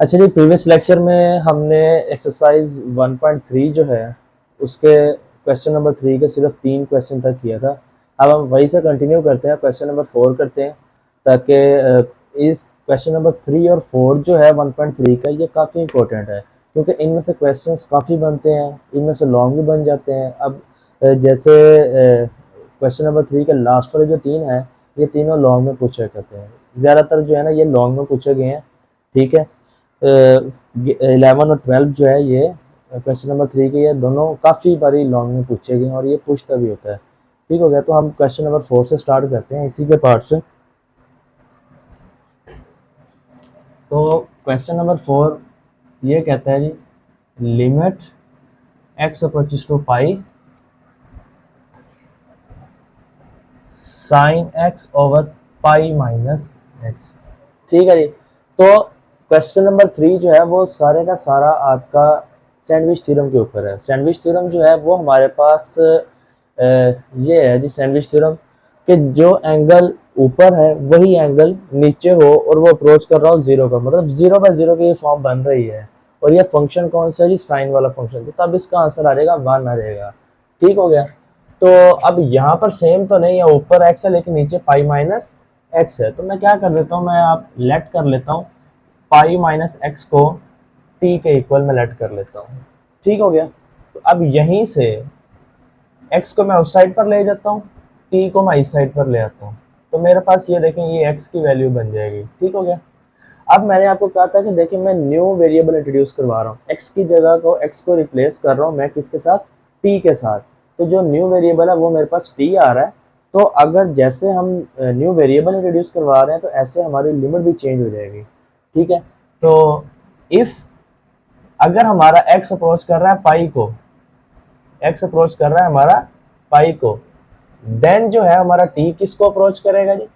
अच्छा जी, previous lecture में हमने एक्सरसाइज 1.3 जो है उसके क्वेश्चन नंबर 3 के सिर्फ 3 क्वेश्चन तक किया था। अब हम वहीं से कंटिन्यू करते हैं, क्वेश्चन नंबर 4 करते हैं, ताकि इस क्वेश्चन नंबर 3 और 4 जो है 1.3 का, ये काफ़ी इंपॉर्टेंट है क्योंकि इनमें से क्वेश्चंस काफ़ी बनते हैं, इनमें से लॉन्ग भी बन जाते हैं। अब जैसे क्वेश्चन नंबर 3 के लास्ट वाले जो 3 हैं, ये तीनों लॉन्ग में पूछे करते हैं, ज़्यादातर जो है ना ये लॉन्ग में पूछे गए हैं। ठीक है, 11 और 12 जो है ये क्वेश्चन नंबर 3 के, ये दोनों काफ़ी बारी लॉन्ग में पूछे गए हैं और ये पूछता भी होता है। ठीक हो गया, तो हम क्वेश्चन नंबर 4 से स्टार्ट करते हैं इसी के पार्ट से। तो क्वेश्चन नंबर 4 ये कहता है जी, limit x approaches to pi sine x over pi minus x। ठीक है जी, तो क्वेश्चन नंबर 3 जो है वो सारे का सारा आपका सैंडविच थ्योरम के ऊपर है। सैंडविच थ्योरम जो है वो हमारे पास ये है जी, सैंडविच थ्योरम कि जो एंगल ऊपर है वही एंगल नीचे हो और वो अप्रोच कर रहा हो जीरो का, मतलब 0/0 की ये फॉर्म बन रही है। और ये फंक्शन कौन सा है जी, साइन वाला फंक्शन, तो तब इसका आंसर आ जाएगा 1 आ जाएगा। ठीक हो गया, तो अब यहाँ पर सेम तो नहीं है, ऊपर x है लेकिन नीचे पाई माइनस x है, तो मैं क्या कर देता हूँ, मैं आप लेट कर लेता हूँ पाई माइनस एक्स को t के इक्वल में लेट कर लेता हूँ। ठीक हो गया, तो अब यहीं से x को मैं उस साइड पर ले जाता हूँ, t को मैं इस साइड पर ले आता हूँ, तो मेरे पास ये देखें ये x की वैल्यू बन जाएगी। ठीक हो गया, अब मैंने आपको कहा था कि देखिए मैं न्यू वेरिएबल इंट्रोड्यूस करवा रहा हूँ, x की जगह को x को रिप्लेस कर रहा हूँ मैं किसके साथ, t के साथ। तो जो न्यू वेरिएबल है वो मेरे पास t आ रहा है। तो अगर जैसे हम न्यू वेरिएबल इंट्रोड्यूस करवा रहे हैं तो ऐसे हमारी लिमिट भी चेंज हो जाएगी। ठीक है, तो इफ अगर हमारा x अप्रोच कर रहा है पाई को, x अप्रोच कर रहा है हमारा पाई को, देन जो है हमारा t किसको अप्रोच करेगा जी,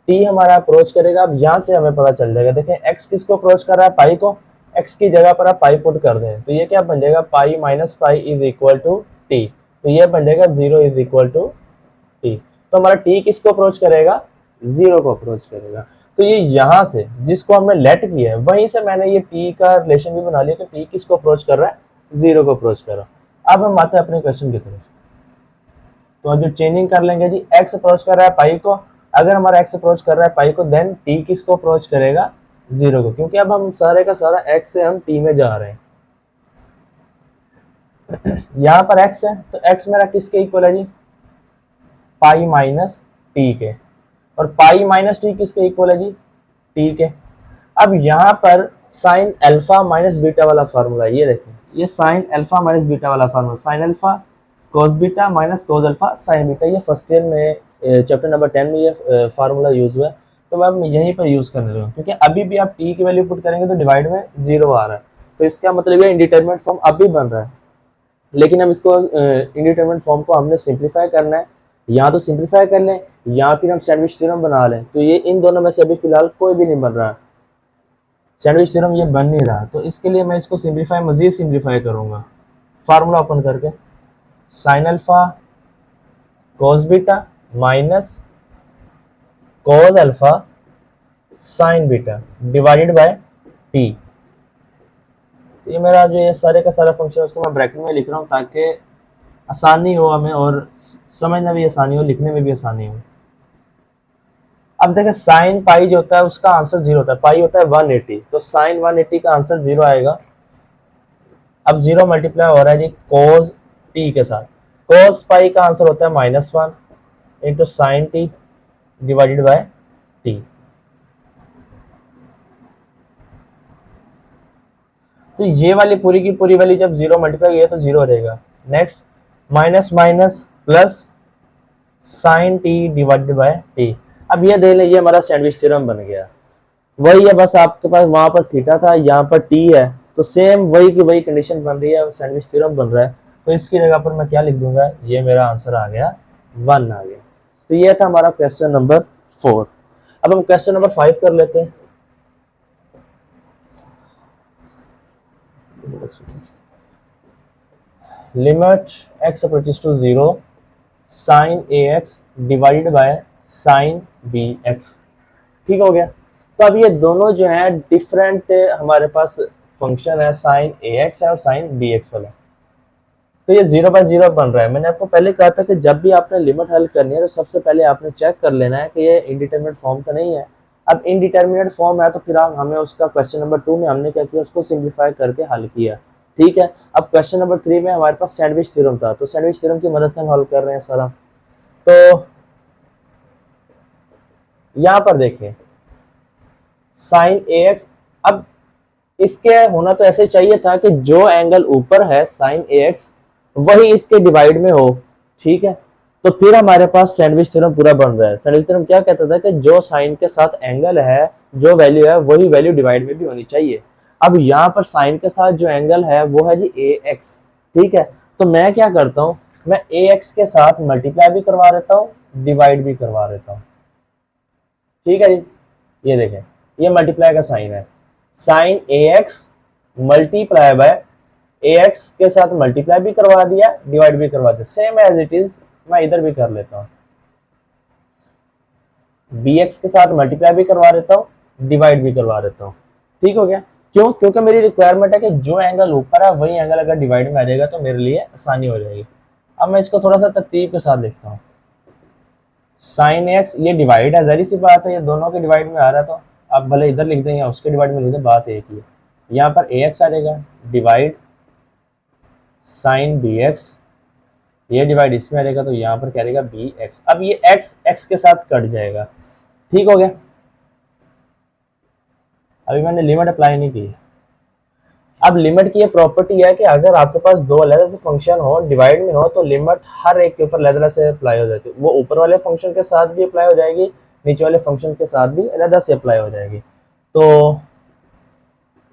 t हमारा अप्रोच करेगा। अब यहाँ से हमें पता चल जाएगा, देखें x किसको अप्रोच कर रहा है, पाई को, x की जगह पर आप पाई पुट कर दें तो ये क्या बन जाएगा, pi minus pi is equal to T, तो ये बन जाएगा 0 इज इक्वल टू टी। तो हमारा t किसको अप्रोच करेगा, 0 को अप्रोच करेगा। तो ये यहाँ से जिसको हमने लेट किया है वहीं से मैंने ये t का रिलेशन भी बना लिया कि t किसको अप्रोच कर रहा है, 0 को अप्रोच कर रहा है। अब हम आते हैं अपने क्वेश्चन की तरफ, तो अब जो चेंजिंग कर लेंगे जी, x अप्रोच कर रहा है पाई को, अगर हमारा x अप्रोच कर रहा है पाई को, देन t किसको अप्रोच करेगा, 0 को, क्योंकि अब हम सारे का सारा x से हम t में जा रहे हैं। यहाँ पर x है तो x मेरा किसके इक्वल है जी, पाई माइनस टी के, और पाई माइनस टी किसके इक्वल है जी, टी के। अब यहाँ पर साइन अल्फा माइनस बीटा वाला फार्मूला, ये देखें ये साइन अल्फा माइनस बीटा वाला formula, sine alpha cos beta minus cos alpha sign beta, ये फर्स्ट ईयर में चैप्टर नंबर 10 में ये फार्मूला यूज हुआ है। तो मैं यहीं पर यूज करने लगा क्योंकि अभी भी आप टी की वैल्यू पुट करेंगे तो डिवाइड में 0 आ रहा है, तो इसका मतलब ये इंडिटरमिनेट फॉर्म अभी बन रहा है। लेकिन अब इसको इंडिटरमिनेट फॉर्म को हमने सिंप्लीफाई करना है, या तो सिंप्लीफाई कर लें या फिर हम सैंडविच थ्योरम बना लें। तो ये इन दोनों में से अभी फिलहाल कोई भी नहीं बन रहा, सैंडविच थ्योरम ये बन नहीं रहा, तो इसके लिए मैं इसको सिंप्लीफाई, मजीद सिंप्लीफाई करूंगा। फार्मूला ओपन करके sine alpha cos beta minus cos alpha sign beta divided by T. ये मेरा जो ये सारे का सारा फंक्शन है उसको मैं ब्रैकेट में लिख रहा हूँ ताकि आसानी हो हमें और समझना भी आसानी हो, लिखने में भी आसानी हो। अब देखें साइन पाई जो होता है उसका आंसर 0 होता है, पाई होता है 180, तो साइन 180 का आंसर 0 आएगा। अब 0 मल्टीप्लाई हो रहा है जी कोस टी के साथ, कोस पाई का आंसर होता है -1 into sine T divided bye T. तो ये वाली पूरी की पूरी वाली जब 0 मल्टीप्लाई है तो 0 रहेगा। Next minus minus plus sign T divided bye T. अब ये देख लें ये हमारा सैंडविच थ्योरम बन गया, वही है, बस आपके पास वहां पर थीटा था यहाँ पर टी है, तो सेम वही की वही कंडीशन बन रही है, सैंडविच थ्योरम बन रहा है। तो इसकी जगह पर मैं क्या लिख दूंगा, ये मेरा आंसर आ गया 1 आ गया। तो ये था हमारा क्वेश्चन नंबर 4। अब हम क्वेश्चन नंबर 5 कर लेते हैं। Limit x approaches to 0 sine ax divided by sine bx। ठीक हो गया, तो अब ये दोनों जो है डिफरेंट हमारे पास फंक्शन है, साइन ए एक्स है और साइन बी एक्स वाला। तो ये 0/0 बन रहा है। मैंने आपको पहले कहा था कि जब भी आपने लिमिट हल करनी है तो सबसे पहले आपने चेक कर लेना है कि ये इंडिटरमिनेट फॉर्म तो नहीं है। अब इंडिटरमिनेट फॉर्म है तो फिर हमें उसका क्वेश्चन नंबर 2 में हमने क्या किया, उसको सिंप्लीफाई करके हल किया। ठीक है, अब क्वेश्चन नंबर 3 में हमारे पास सैंडविच थ्योरम था, तो सैंडविच थ्योरम की मदद से हम हल कर रहे हैं सारा। तो यहाँ पर देखें साइन ए एक्स, अब इसके होना तो ऐसे चाहिए था कि जो एंगल ऊपर है साइन ए एक्स वही इसके डिवाइड में हो। ठीक है, तो फिर हमारे पास सैंडविच थ्योरम पूरा बन रहा है। सैंडविच थ्योरम क्या कहता था कि जो साइन के साथ एंगल है, जो वैल्यू है वही वैल्यू डिवाइड में भी होनी चाहिए। अब यहाँ पर साइन के साथ जो एंगल है वो है जी ए एक्स। ठीक है, तो मैं क्या करता हूँ, मैं ए एक्स के साथ मल्टीप्लाई भी करवा देता हूँ, डिवाइड भी करवा देता हूँ। ठीक है जी, ये देखें ये मल्टीप्लाई का साइन है, sine A X multiply by A X के साथ मल्टीप्लाई भी करवा दिया, डिवाइड भी करवा दिया, सेम एज इट इज मैं इधर भी कर लेता हूँ, बी एक्स के साथ मल्टीप्लाई भी करवा देता हूँ, डिवाइड भी करवा देता हूँ। ठीक हो गया, क्यों? क्योंकि मेरी रिक्वायरमेंट है कि जो एंगल ऊपर है वही एंगल अगर डिवाइड में आ जाएगा तो मेरे लिए आसानी हो जाएगी। अब मैं इसको थोड़ा सा तरतीब के साथ देखता हूँ। साइन एक्स ये डिवाइड है, जहरी सी बात है, ये दोनों के डिवाइड में आ रहा है, तो आप भले इधर लिख दें या उसके डिवाइड में लिख दें, बात एक ही है। यहाँ पर ए एक्स आ जाएगा, डिवाइड साइन बी एक्स, ये डिवाइड इसमें आ जाएगा, तो यहाँ पर क्या रहेगा बी एक्स। अब ये एक्स एक्स के साथ कट जाएगा। ठीक हो गया, अभी मैंने लिमिट अप्लाई नहीं की। अब लिमिट की ये प्रॉपर्टी है कि अगर आपके पास दो अलग से फंक्शन हो, डिवाइड में हो, तो लिमिट हर एक के ऊपर अलग से अप्लाई हो जाती है। वो ऊपर वाले फंक्शन के साथ भी अप्लाई हो जाएगी, नीचे वाले फंक्शन के साथ भी अलग से अप्लाई हो जाएगी। तो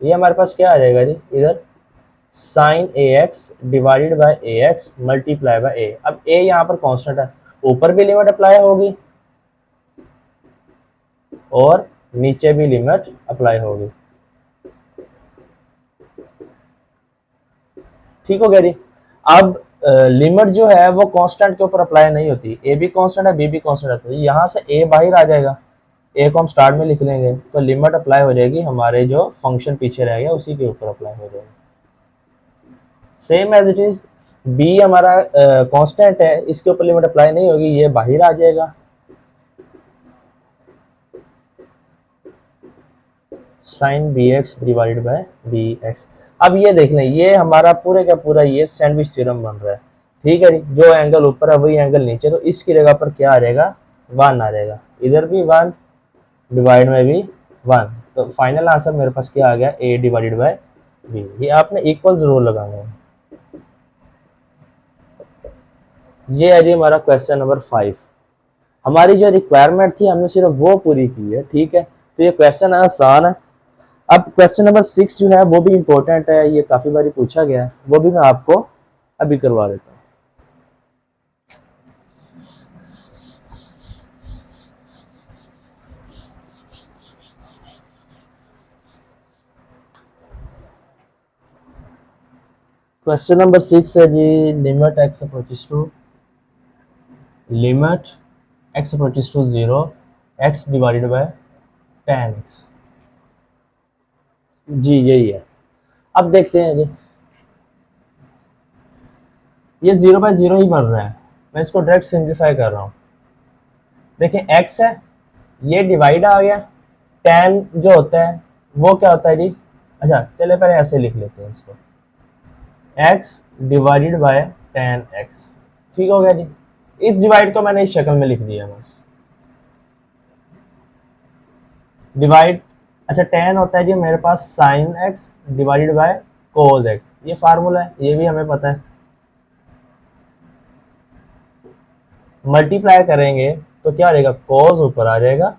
ये हमारे पास क्या आ जाएगा जी, इधर sine A X divided by A X multiply by A. अब ए यहाँ पर कांस्टेंट है, ऊपर भी लिमिट अप्लाई होगी और नीचे भी लिमिट अप्लाई होगी। ठीक हो गया जी। अब लिमिट जो है वो कांस्टेंट के ऊपर अप्लाई नहीं होती, ए भी कांस्टेंट है, बी भी कांस्टेंट है, तो यहाँ से ए बाहर आ जाएगा, ए को हम स्टार्ट में लिख लेंगे, तो लिमिट अप्लाई हो जाएगी हमारे जो फंक्शन पीछे रह गया उसी के ऊपर अप्लाई हो जाएगी, same as it is. B हमारा कांस्टेंट है, इसके ऊपर लिमिट अप्लाई नहीं होगी, ये बाहर आ जाएगा, sine B X divided by B X. अब ये देख लें, ये हमारा पूरे का पूरा ये सैंडविच थ्योरम बन रहा है। ठीक है जी, जो एंगल ऊपर है वही एंगल नीचे, तो इसकी जगह पर क्या आ जाएगा, 1 आ जाएगा, इधर भी 1, डिवाइड में भी 1, तो फाइनल आंसर मेरे पास क्या आ गया, ए डिवाइडेड बाय बी। ये आपने इक्वल जरूर लगाना है। ये है जी हमारा क्वेश्चन नंबर 5। हमारी जो रिक्वायरमेंट थी हमने सिर्फ वो पूरी की है। ठीक है, तो ये क्वेश्चन आसान है। अब क्वेश्चन नंबर 6 जो है वो भी इम्पोर्टेंट है, ये काफी बारी पूछा गया है, वो भी मैं आपको अभी करवा देता हूँ। क्वेश्चन नंबर 6 है जी, limit X approaches to 0 X divided by tan x। जी यही है। अब देखते हैं जी, ये 0/0 ही बन रहा है, मैं इसको डायरेक्ट सिंप्लीफाई कर रहा हूँ। देखिए x है, ये डिवाइड आ गया, tan जो होता है वो क्या होता है जी, अच्छा चले पहले ऐसे लिख लेते हैं इसको, x divided by tan x। ठीक हो गया जी, इस डिवाइड को मैंने इस शक्ल में लिख दिया बस, डिवाइड, अच्छा tan होता है जी मेरे पास sine x divided by cos x, ये फार्मूला है, ये भी हमें पता है। मल्टीप्लाई करेंगे तो क्या आ जाएगा, कोस ऊपर आ जाएगा,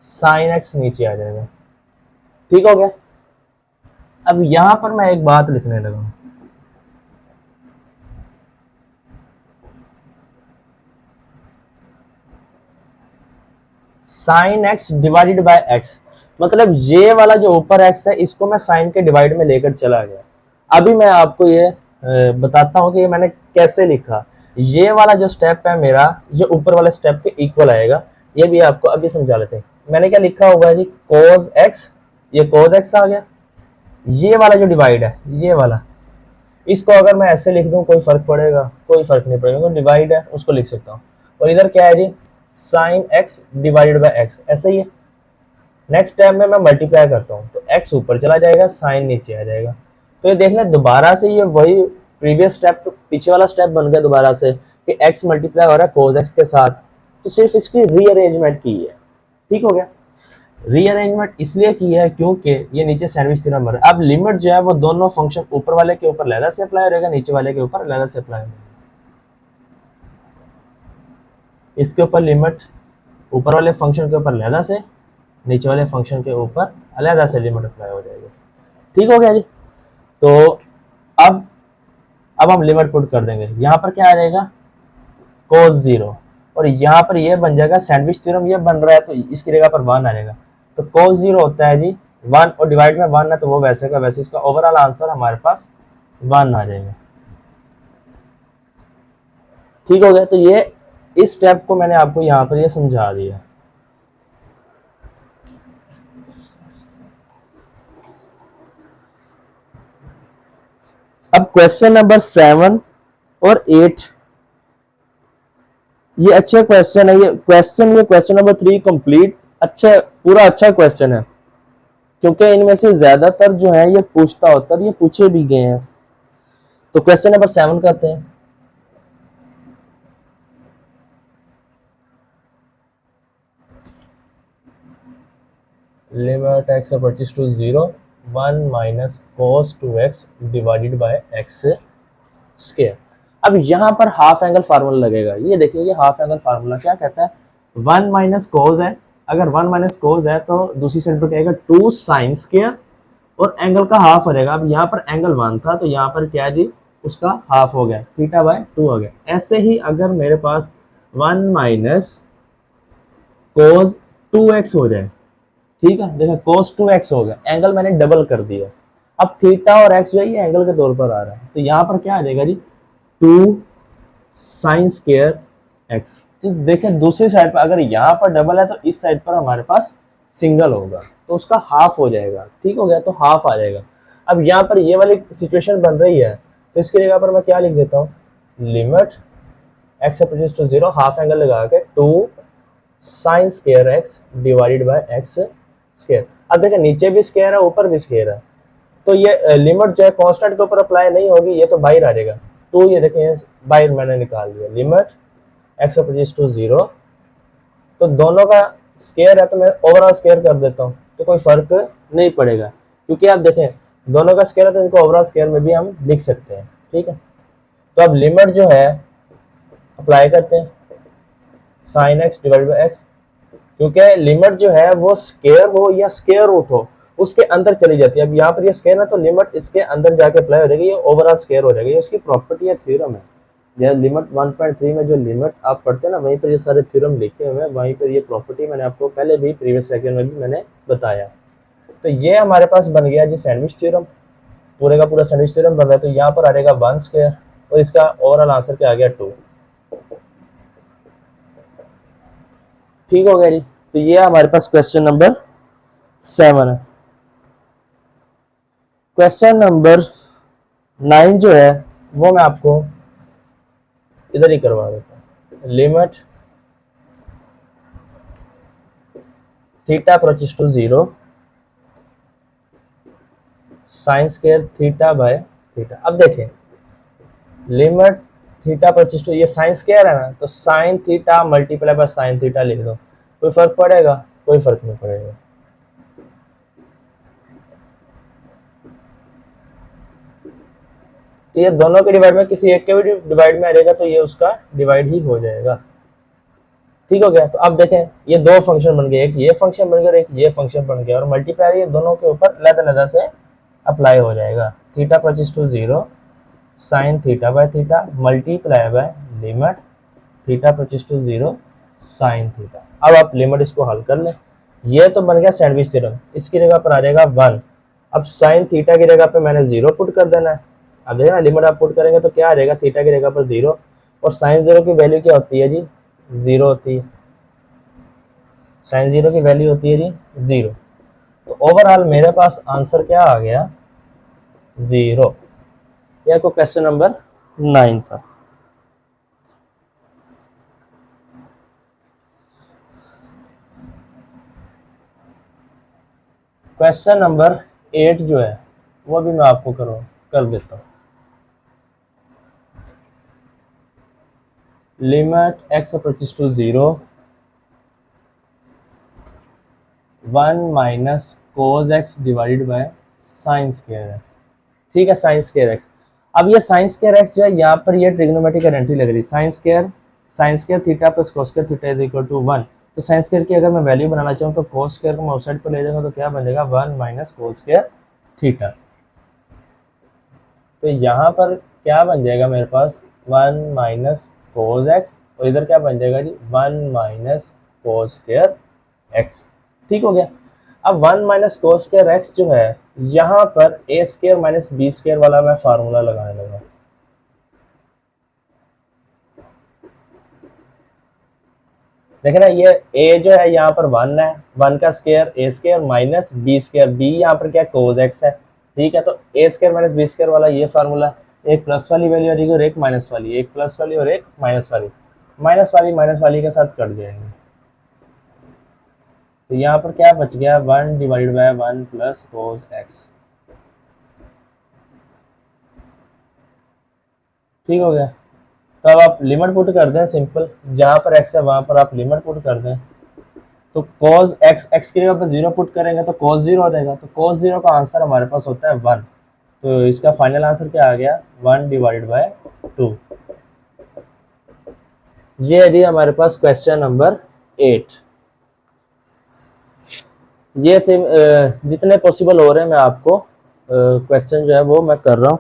साइन x नीचे आ जाएगा। ठीक हो गया। अब यहां पर मैं एक बात लिखने लगा, sine x divided by x, मतलब ये वाला जो ऊपर x है इसको मैं साइन के डिवाइड में लेकर चला गया। अभी मैं आपको ये बताता हूँ कि ये मैंने कैसे लिखा। ये वाला जो स्टेप है मेरा, ये ऊपर वाले स्टेप के इक्वल आएगा, ये भी आपको अभी समझा लेते हैं। मैंने क्या लिखा हुआ है जी, cos x, ये cos x आ गया, ये वाला जो डिवाइड है ये वाला, इसको अगर मैं ऐसे लिख दूं कोई फर्क पड़ेगा? कोई फर्क नहीं पड़ेगा, तो डिवाइड है उसको लिख सकता हूँ। और इधर क्या है जी, sine x divided by x, ऐसे ही है। नेक्स्ट टाइम में मैं मल्टीप्लाई करता हूँ तो x ऊपर चला जाएगा, साइन नीचे आ जाएगा। तो ये देख लें दोबारा से ये वही प्रीवियस स्टेप, पीछे वाला स्टेप बन गया दोबारा से कि x मल्टीप्लाई हो रहा है cos x के साथ, तो सिर्फ इसकी रीअरेंजमेंट की है। ठीक हो गया। रीअरेंजमेंट इसलिए की है क्योंकि ये नीचे सैंडविच थ्योरम बन रहा है। अब लिमिट जो है वो दोनों फंक्शन ऊपर वाले के ऊपर लहदा से अप्लाई रहेगा, नीचे वाले के ऊपर लहदा से अप्लाई होगा। इसके ऊपर लिमिट ऊपर वाले फंक्शन के ऊपर लहदा से, नीचे वाले फंक्शन के ऊपर अलहदा से लिमिट अप्लाई हो जाएगी। ठीक हो गया जी। तो अब हम लिमिट पुट कर देंगे, यहाँ पर क्या आ जाएगा cos 0, और यहाँ पर ये बन जाएगा सैंडविच थ्योरम, ये बन रहा है तो इसकी जगह पर 1 आ जाएगा। तो cos 0 होता है जी 1, और डिवाइड में 1 है तो वो वैसे का वैसे, इसका ओवरऑल आंसर हमारे पास 1 आ जाएगा। ठीक हो गया। तो ये इस स्टेप को मैंने आपको यहाँ पर ये समझा दिया। अब क्वेश्चन नंबर 7 और 8 ये अच्छे क्वेश्चन है। ये क्वेश्चन नंबर 3 कंप्लीट अच्छा, पूरा अच्छा क्वेश्चन है, क्योंकि इनमें से ज्यादातर जो है ये पूछता होता है, ये पूछे भी गए हैं। तो क्वेश्चन नंबर 7 करते हैं। Limit x approaches to 0 1 minus cos 2x divided by x square. अब यहाँ पर हाफ एंगल फार्मूला लगेगा। ये देखिए, ये हाफ एंगल फार्मूला क्या कहता है, 1 माइनस कोस है, अगर 1 माइनस कोस है तो दूसरी साइड पर क्या आएगा 2 साइन स्क्वायर, और एंगल का हाफ हो जाएगा। अब यहाँ पर एंगल 1 था तो यहाँ पर क्या जी, उसका हाफ हो गया, थीटा बाय 2 हो गया। ऐसे ही अगर मेरे पास 1 माइनस कोस 2x हो जाए, ठीक है, देखो cos 2x हो गया, एंगल मैंने डबल कर दिया। अब थीटा और x जो है ये एंगल के तौर पर आ रहा है, तो यहाँ पर क्या आ जाएगा जी 2 साइन स्क्वायर x। तो देखें दूसरी साइड पर अगर यहाँ पर डबल है तो इस साइड पर हमारे पास सिंगल होगा, तो उसका हाफ हो जाएगा। ठीक हो गया, तो हाफ आ जाएगा। अब यहाँ पर ये वाली सिचुएशन बन रही है, तो इसकी जगह पर मैं क्या लिख देता हूँ, limit x approaches to 0 half angle लगा के 2 sine square x divided by x square. अब देखिए नीचे भी स्क्वायर है ऊपर भी स्क्वायर है, तो ये लिमिट जो है कांस्टेंट के ऊपर अप्लाई नहीं होगी, ये तो बाहर आ जाएगा। तो ये देखिए बाहर मैंने निकाल दिया, लिमिट x अप्रोचेस टू 0, तो दोनों का स्क्वायर है तो मैं ओवरऑल स्क्वायर कर देता हूँ, तो कोई फर्क नहीं पड़ेगा, क्योंकि आप देखें दोनों का स्क्वायर है तो इनको ओवरऑल स्क्वायर में भी हम लिख सकते हैं। ठीक है, तो अब लिमिट जो है अप्लाई करते हैं, sine x divide by x, क्योंकि लिमिट जो है वो स्क्वायर हो या स्क्वायर रूट हो उसके अंदर चली जाती है। अब यहाँ पर ये स्क्वायर है तो लिमिट इसके अंदर जाके अप्लाई हो जाएगी, ये ओवरऑल स्क्वायर हो जाएगी। ये उसकी प्रॉपर्टी या थ्योरम है। यह लिमिट 1.3 में जो लिमिट आप पढ़ते हैं ना, वहीं पर ये सारे थ्योरम लिखे हुए हैं, वहीं पर ये प्रॉपर्टी मैंने आपको पहले भी प्रीवियस लेक्चर में भी मैंने बताया। तो ये हमारे पास बन गया जी सैंडविच थ्योरम, पूरे का पूरा सैंडविच थ्योरम बन रहा है। तो यहाँ पर आ जाएगा 1 स्क्वायर, और इसका ओवरऑल आंसर क्या आ गया 2। ठीक हो गया जी। तो ये हमारे पास क्वेश्चन नंबर 7 है। क्वेश्चन नंबर 9 जो है वो मैं आपको इधर ही करवा देता हूँ। Limit theta approaches to 0 sine square theta by theta. अब देखें लिमिट थीटा अप्रोचेस टू, ये साइन स्क्वायर है ना, तो sine theta multiply by sine theta लिख दो, कोई फर्क पड़ेगा? कोई फर्क नहीं पड़ेगा। तो ये दोनों के डिवाइड में किसी एक के भी डिवाइड में आ जाएगा, तो ये उसका डिवाइड ही हो जाएगा। ठीक हो गया। तो अब देखें ये दो फंक्शन बन गए, एक ये फंक्शन बन गया और एक ये फंक्शन बन गया, और मल्टीप्लाई ये दोनों के ऊपर अलग-अलग से अप्लाई हो जाएगा। Theta approaches to 0 sine theta by theta multiply by limit theta approaches to 0 sine theta. अब आप लिमिट इसको हल कर लें, ये तो बन गया सैंडविच थ्योरम, इसकी जगह पर आ जाएगा 1। अब साइन थीटा की जगह पे मैंने 0 पुट कर देना है। अब देखिए ना लिमिट आप पुट करेंगे तो क्या आ जाएगा, थीटा की जगह पर 0, और साइन 0 की वैल्यू क्या होती है जी 0 होती है। साइन जीरो की वैल्यू होती है जी जीरो। तो ओवरऑल मेरे पास आंसर क्या आ गया, जीरो। यह को क्वेश्चन नंबर 9 था। क्वेश्चन नंबर 8 जो है वो भी मैं आपको कर देता हूँ। Limit X approaches to 0 1 minus cos X divided by sine square X. ठीक है, साइन स्क्वायर एक्स। अब ये साइन स्क्वायर एक्स जो है यहाँ पर ये ट्रिग्नोमेट्रिक आइडेंटिटी लग रही है। Sine square theta plus cos square theta is equal to 1। तो साइन स्क्वायर की अगर मैं वैल्यू बनाना चाहूँ तो कोस स्क्वायर को मैं आउटसाइड पर ले जाऊंगा तो क्या बन जाएगा, 1 माइनस कोस स्क्वायर थीटा। तो यहाँ पर क्या बन जाएगा मेरे पास, 1 माइनस कोस एक्स, और इधर क्या बन जाएगा जी, 1 माइनस कोस स्क्वायर एक्स। ठीक हो गया। अब 1 माइनस कोस स्क्वायर एक्स जो है यहाँ पर ए स्क्वायर माइनस बी स्क्वायर वाला मैं फार्मूला लगाने लगा। देखे ना, ये ए जो है यहाँ पर 1 है, 1 का square A square minus B square, B यहाँ पर क्या कोस एक्स है। ठीक है, तो A square minus B square वाला ये फार्मूला, एक प्लस वाली वैल्यू आ जाएगी और एक माइनस वाली, एक प्लस वाली और एक माइनस वाली, माइनस वाली के साथ कट जाएंगे। तो यहाँ पर क्या बच गया, 1 divided by 1 plus cos x. ठीक हो गया। तो अब आप लिमिट पुट कर दें सिंपल, जहां पर एक्स है वहां पर आप लिमिट पुट कर दें। तो cos एक्स की जगह पर 0 पुट करेंगे तो cos 0 हो जाएगा। तो cos 0 का आंसर हमारे पास होता है 1। तो इसका फाइनल आंसर क्या आ गया, 1 डिवाइडेड बाय 2। ये है जी हमारे पास क्वेश्चन नंबर 8। ये थे जितने पॉसिबल हो रहे हैं मैं आपको क्वेश्चन जो है वो मैं कर रहा हूँ।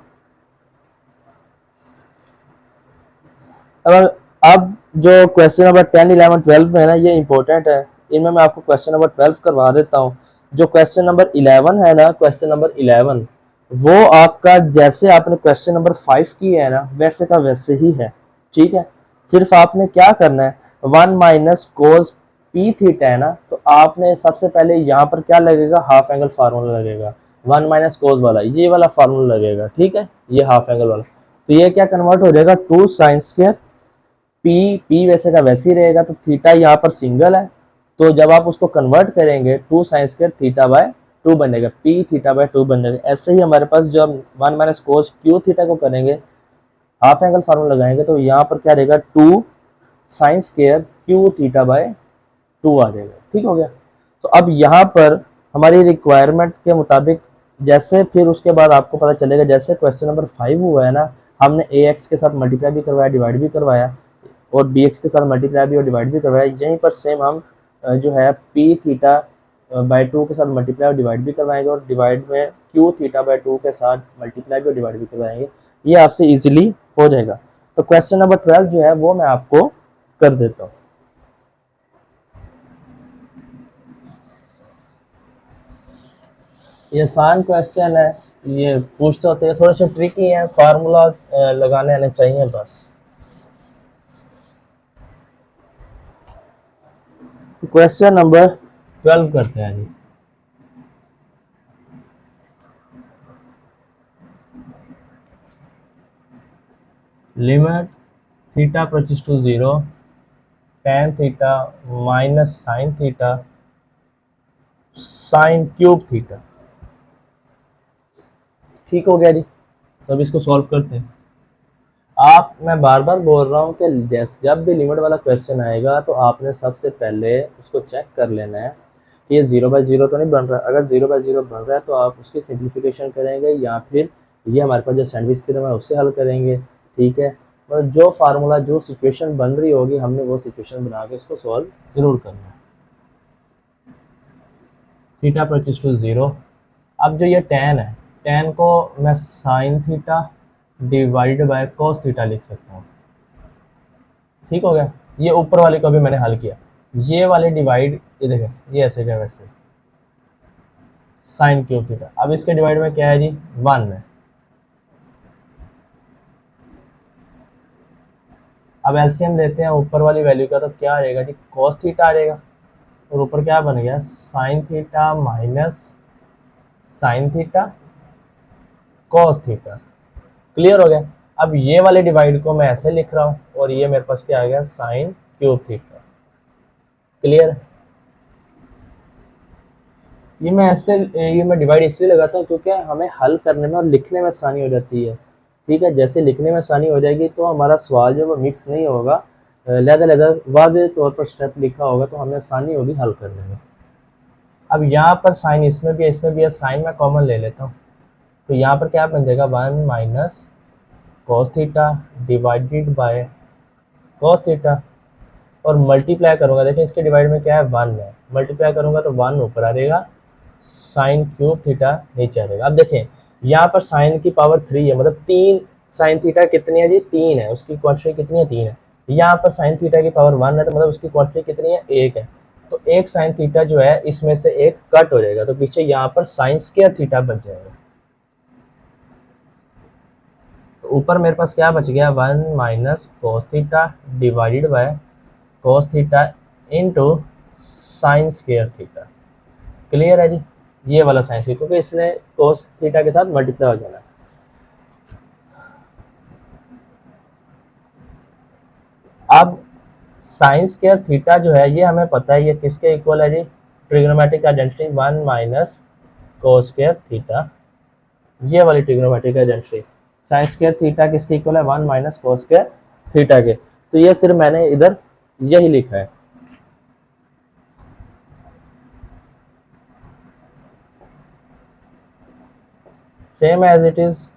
अब जो क्वेश्चन नंबर 10, 11, 12 है ना, ये इंपॉर्टेंट है। इनमें मैं आपको क्वेश्चन नंबर 12 करवा देता हूँ। जो क्वेश्चन नंबर 11 है ना, क्वेश्चन नंबर 11 वो आपका जैसे आपने क्वेश्चन नंबर 5 की है ना, वैसे का वैसे ही है। ठीक है, सिर्फ आपने क्या करना है, 1 माइनस कोस पी थीटा है ना, तो आपने सबसे पहले यहाँ पर क्या लगेगा, हाफ एंगल फार्मूला लगेगा। 1 माइनस कोस वाला ये वाला फार्मूला लगेगा। ठीक है, ये हाफ एंगल वाला। तो ये क्या कन्वर्ट हो जाएगा, 2 साइन स्क्वायर पी वैसे का वैसे ही रहेगा। तो थीटा यहाँ पर सिंगल है, तो जब आप उसको कन्वर्ट करेंगे 2 साइन स्क्वायर थीटा बाय 2 बनेगा, पी थीटा बाय 2 बन जाएगा। ऐसे ही हमारे पास जब 1 माइनस कोस क्यू थीटा को करेंगे, हाफ एंगल फार्मूला लगाएंगे, तो यहाँ पर क्या रहेगा, 2 sine square Q theta by 2 आ जाएगा। ठीक हो गया। तो अब यहाँ पर हमारी रिक्वायरमेंट के मुताबिक जैसे फिर उसके बाद आपको पता चलेगा, जैसे क्वेश्चन नंबर 5 हुआ है ना, हमने ए एक्स के साथ मल्टीप्लाई भी करवाया, डिवाइड भी करवाया, और बी एक्स के साथ मल्टीप्लाई भी और डिवाइड भी करवाया। यहीं पर सेम हम जो है पी थीटा बाय 2 के साथ मल्टीप्लाई और डिवाइड भी करवाएंगे, और डिवाइड में क्यू थीटा बाय 2 के साथ मल्टीप्लाई भी और डिवाइड भी करवाएंगे। ये आपसे इजीली हो जाएगा। तो क्वेश्चन नंबर 12 जो है वो मैं आपको कर देता हूँ। ये आसान क्वेश्चन है, ये पूछते होते हैं, थोड़े से ट्रिकी हैं, फार्मूला लगाने आने चाहिए बस। क्वेश्चन नंबर 12 करते हैं जी। Limit theta approaches to 0 tan theta minus sine theta sine cube theta. ठीक हो गया जी। तो अब इसको सॉल्व करते हैं। मैं बार बार बोल रहा हूँ कि जब भी लिमिट वाला क्वेश्चन आएगा तो आपने सबसे पहले उसको चेक कर लेना है कि ये 0/0 तो नहीं बन रहा। अगर 0/0 बन रहा है तो आप उसकी सिंप्लीफिकेशन करेंगे, या फिर ये हमारे पास जो सैंडविच थ्योरम है उससे हल करेंगे। ठीक है, मतलब जो फार्मूला जो सिचुएशन बन रही होगी हमने वो सिचुएशन बना के इसको सॉल्व जरूर करना है। Theta approaches to 0। अब जो ये tan है, tan को मैं sine theta divide by cos theta लिख सकता हूँ। ठीक हो गया। ये ऊपर वाले को भी मैंने हल किया, ये वाले डिवाइड, ये देखें ये ऐसे क्या वैसे साइन क्यूब थीटा। अब इसके डिवाइड में क्या है जी, 1 है। अब एलसीएम लेते हैं ऊपर वाली वैल्यू का, तो क्या आ जाएगा जी, कॉस थीटा आ जाएगा। और ऊपर क्या बन गया, sine theta minus sine theta cos theta. Clear हो गया। अब ये वाले डिवाइड को मैं ऐसे लिख रहा हूँ और ये मेरे पास क्या आ गया, साइन क्यूब थीटा। क्लियर। ये मैं डिवाइड इसलिए लगाता हूँ क्योंकि हमें हल करने में और लिखने में आसानी हो जाती है। ठीक है, जैसे लिखने में आसानी हो जाएगी तो हमारा सवाल जो वो मिक्स नहीं होगा, लहदा वाज़ेह तौर पर स्टेप लिखा होगा तो हमें आसानी होगी हल करने में। अब यहाँ पर साइन इसमें भी है, साइन मैं कॉमन ले लेता हूँ, तो यहाँ पर क्या बन जाएगा, 1 minus cos theta divided by cos theta, और मल्टीप्लाई करूँगा, देखिए इसके डिवाइड में क्या है, 1 है, मल्टीप्लाई करूँगा तो 1 ऊपर आ जाएगा, साइन क्यूब थीटा नीचे आ जाएगा। अब देखें यहाँ पर साइन की पावर 3 है, मतलब 3 साइन थीटा कितनी है जी, 3 है, उसकी क्वांटिटी कितनी है, 3 है। यहाँ पर साइन थीटा की पावर 1 है तो मतलब उसकी क्वांटिटी कितनी है, 1 है। तो एक साइन थीटा जो है इसमें से एक कट हो जाएगा, तो पीछे यहाँ पर साइन स्क्वायर थीटा बच जाएगा। तो ऊपर मेरे पास क्या बच गया, 1 minus cos theta divided by cos theta into sine square theta. Clear है जी, ये वाला साइन स्क्वायर, क्योंकि इसने कॉस थीटा के साथ मल्टीप्लाई हो जाना है। अब साइन स्क्वायर थीटा जो है ये हमें पता है ये किसके इक्वल है जी, trigonometric identity 1 minus cos square theta, ये वाली trigonometric identity sine square theta किसके इक्वल है, 1 माइनस कॉस स्क्वायर थीटा के। तो ये सिर्फ मैंने इधर यही लिखा है। सेम एज इट इज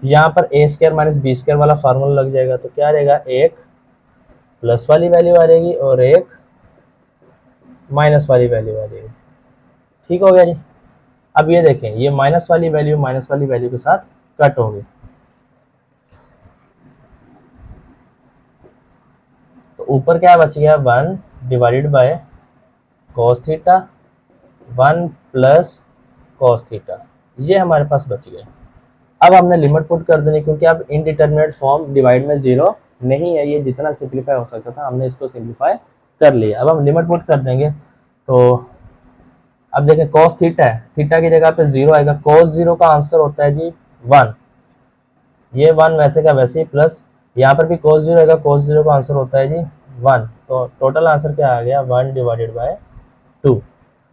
यहाँ पर ए स्क्वायर माइनस बी स्क्वायर वाला फार्मूला लग जाएगा, तो क्या रहेगा, एक प्लस वाली वैल्यू आ जाएगी और एक माइनस वाली वैल्यू आ जाएगी। ठीक हो गया जी। अब ये देखें, ये माइनस वाली वैल्यू के साथ कट होगी, तो ऊपर क्या बच गया, 1 divided bye cos theta 1 plus cos theta, ये हमारे पास बच गया। अब हमने लिमिट पुट कर देनी, क्योंकि अब इनडिटरमिनेट फॉर्म डिवाइड में 0 नहीं है, ये जितना सिंप्लीफाई हो सकता था हमने इसको सिंप्लीफाई कर लिया। अब हम लिमिट पुट कर देंगे, तो अब देखें cos थीटा है, थीटा की जगह पे 0 आएगा, cos 0 का आंसर होता है जी 1, ये 1 वैसे का वैसे ही, प्लस यहाँ पर भी cos 0 आएगा, cos 0 का आंसर होता है जी 1, तो टोटल आंसर क्या आ गया, 1 डिवाइडेड बाय 2।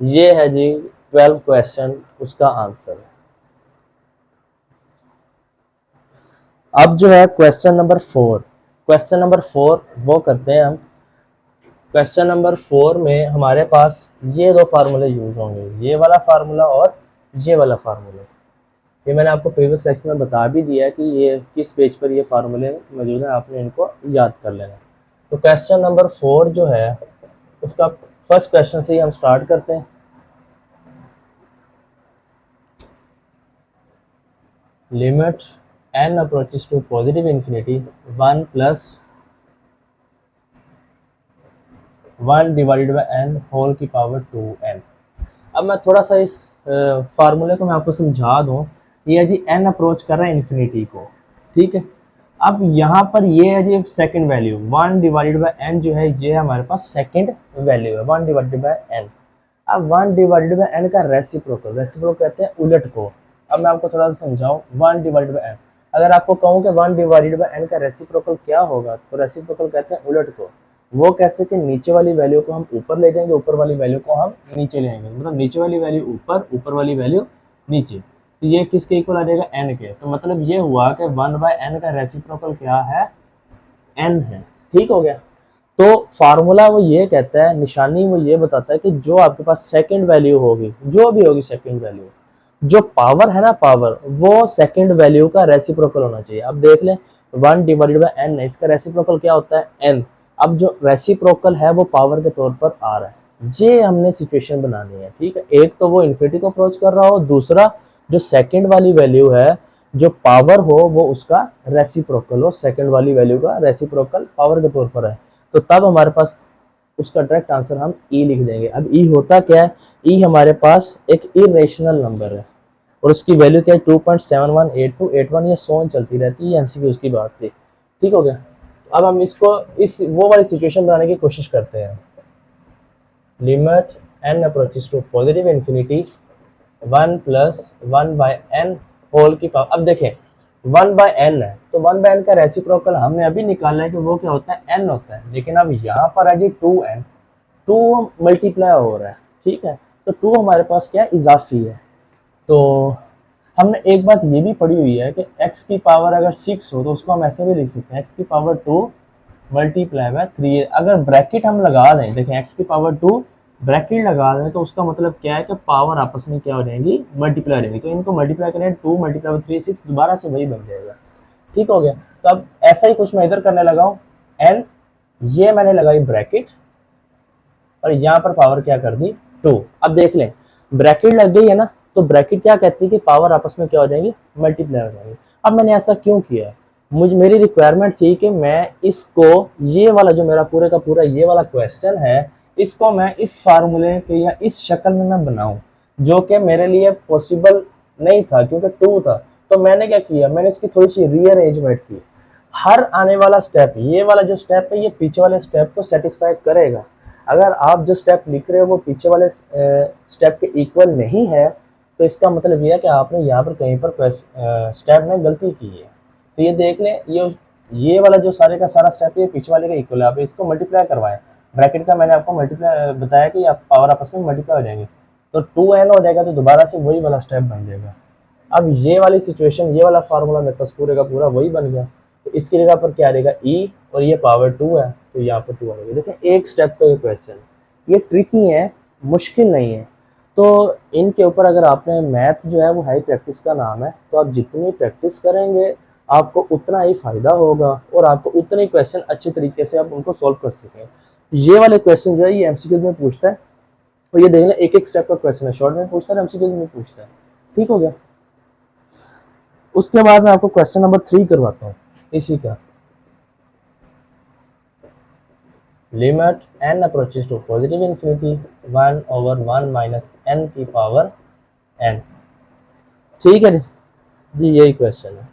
ये है जी 12 क्वेश्चन, उसका आंसर। अब जो है क्वेश्चन नंबर 4 वो करते हैं हम। क्वेश्चन नंबर 4 में हमारे पास ये दो फार्मूले यूज होंगे, ये वाला फार्मूला और ये वाला फार्मूला। ये मैंने आपको प्रीवियस सेक्शन में बता भी दिया है कि ये किस पेज पर ये फार्मूले मौजूद हैं, आपने इनको याद कर लेना। तो क्वेश्चन नंबर 4 जो है उसका फर्स्ट क्वेश्चन से ही हम स्टार्ट करते हैं। Limit n approaches to positive infinity 1 plus 1 divided by n whole की पावर 2n। अब मैं थोड़ा सा इस फार्मूले को मैं आपको समझा दूं। ये है जी n अप्रोच कर रहा है इन्फिनिटी को, ठीक है। अब यहाँ पर ये है जी second value 1 divided by n जो है ये हमारे पास सेकंड वैल्यू है 1 डिवाइडेड बाय n। अब 1 डिवाइडेड बाय n का रेसिप्रोकल कहते हैं उलट को। अब मैं आपको थोड़ा सा समझाऊं, 1 डिवाइडेड बाय n, अगर आपको कहूँ कि 1 डिवाइडेड बाय n का रेसिप्रोकल क्या होगा, तो रेसिप्रोकल कहते हैं उलट को। वो कैसे कि नीचे वाली वैल्यू को हम ऊपर ले जाएंगे, ऊपर वाली वैल्यू को हम नीचे ले आएंगे, मतलब नीचे वाली वैल्यू ऊपर, ऊपर वाली वैल्यू नीचे। तो ये किसके इक्वल आ जाएगा, n के। तो मतलब ये हुआ कि 1 बाय n का रेसिप्रोकल क्या है, n है। ठीक हो गया। तो फार्मूला वो ये कहता है, निशानी वो ये बताता है कि जो आपके पास सेकंड वैल्यू होगी, जो भी होगी सेकंड वैल्यू, जो पावर है ना पावर, वो सेकंड वैल्यू का रेसिप्रोकल होना चाहिए। अब देख लें 1 डिवाइडेड बाय n है, इसका रेसिप्रोकल क्या होता है, n। अब जो रेसिप्रोकल है वो पावर के तौर पर आ रहा है, ये हमने सिचुएशन बनानी है, ठीक है। एक तो वो इन्फिनिटी को अप्रोच कर रहा हो, दूसरा जो सेकंड वाली वैल्यू है जो पावर हो वो उसका रेसिप्रोकल हो, सेकंड वाली वैल्यू का रेसिप्रोकल पावर के तौर पर है। तो तब हमारे पास उसका डायरेक्ट आंसर हम ई लिख देंगे। अब ई होता क्या है, ई हमारे पास एक इरेशनल नंबर है और उसकी वैल्यू क्या है 2.718281, ये सोन चलती रहती है, एमसीक्यू उसकी बात थी। ठीक हो गया। अब हम इसको इस वो वाली सिचुएशन बनाने की कोशिश करते हैं। Limit n approaches to positive infinity 1 plus 1/n whole की पावर। अब देखें 1/n है तो 1/n का रेसिप्रोकल हमने अभी निकाला है कि वो क्या होता है, n होता है। लेकिन अब यहाँ पर है जी 2n, 2 मल्टीप्लाई हो रहा है, ठीक है। तो 2 हमारे पास क्या है, इजाफी है। तो हमने एक बात ये भी पढ़ी हुई है कि x की पावर अगर 6 हो तो उसको हम ऐसे भी लिख सकते हैं, x की पावर 2 मल्टीप्लाई बाय 3। अगर ब्रैकेट हम लगा दें, देखें x की पावर 2 ब्रैकेट लगा दें तो उसका मतलब क्या है कि पावर आपस में क्या हो जाएंगी, मल्टीप्लाई हो जाएंगी। तो इनको मल्टीप्लाई करें 2 मल्टीप्लाई बाय 3 6, दोबारा से वही बन जाएगा। ठीक हो गया। तो अब ऐसा ही कुछ मैं इधर करने लगा हूँ, n ये मैंने लगाई ब्रैकेट और यहाँ पर पावर क्या कर दी 2। अब देख लें ब्रैकेट लग गई है ना, तो ब्रैकेट क्या कहती है कि पावर आपस में क्या हो जाएंगी, मल्टीप्लाई हो जाएंगी। अब मैंने ऐसा क्यों किया है, मेरी रिक्वायरमेंट थी कि मैं इसको, ये वाला जो मेरा पूरे का पूरा ये वाला क्वेश्चन है, इसको मैं इस फार्मूले के या इस शक्ल में मैं बनाऊं, जो कि मेरे लिए पॉसिबल नहीं था क्योंकि 2 था। तो मैंने क्या किया, मैंने इसकी थोड़ी सी रीअरेंजमेंट की। हर आने वाला स्टेप, ये वाला जो स्टेप है ये पीछे वाले स्टेप को सेटिस्फाई करेगा। अगर आप जो स्टेप लिख रहे हो वो पीछे वाले स्टेप के इक्वल नहीं है तो इसका मतलब ये है कि आपने यहाँ पर कहीं पर स्टेप में गलती की है। तो ये देख लें, ये वाला जो सारे का सारा स्टेप है ये पीछे वाले का इक्वल है। आप इसको मल्टीप्लाई करवाएं, ब्रैकेट का मैंने आपको मल्टीप्लाई बताया कि आप पावर आपस में मल्टीप्लाई हो जाएंगे, तो 2n हो जाएगा, तो दोबारा से वही वाला स्टेप बन जाएगा। अब ये वाली सिचुएशन, ये वाला फार्मूला मेरे पास पूरे का पूरा वही बन गया। तो इसकी जगह पर क्या रहेगा, e, और ये पावर 2 है तो यहाँ पर 2 आ जाएगा। देखिए एक स्टेप का ये क्वेश्चन, ये ट्रिकी है, मुश्किल नहीं है। तो इनके ऊपर अगर आपने, मैथ जो है वो हाई प्रैक्टिस का नाम है, तो आप जितनी प्रैक्टिस करेंगे आपको उतना ही फायदा होगा और आपको उतने क्वेश्चन अच्छे तरीके से आप उनको सॉल्व कर सकें। ये वाले क्वेश्चन जो है ये एमसीक्यू में पूछता है, और ये देखना एक एक स्टेप का क्वेश्चन है, शॉर्ट में पूछता है, एमसीक्यू में पूछता है। ठीक हो गया। उसके बाद मैं आपको क्वेश्चन नंबर 3 करवाता हूँ इसी का। Limit n approaches to positive infinity 1/1 minus n की पावर n। ठीक है जी, यही क्वेश्चन है।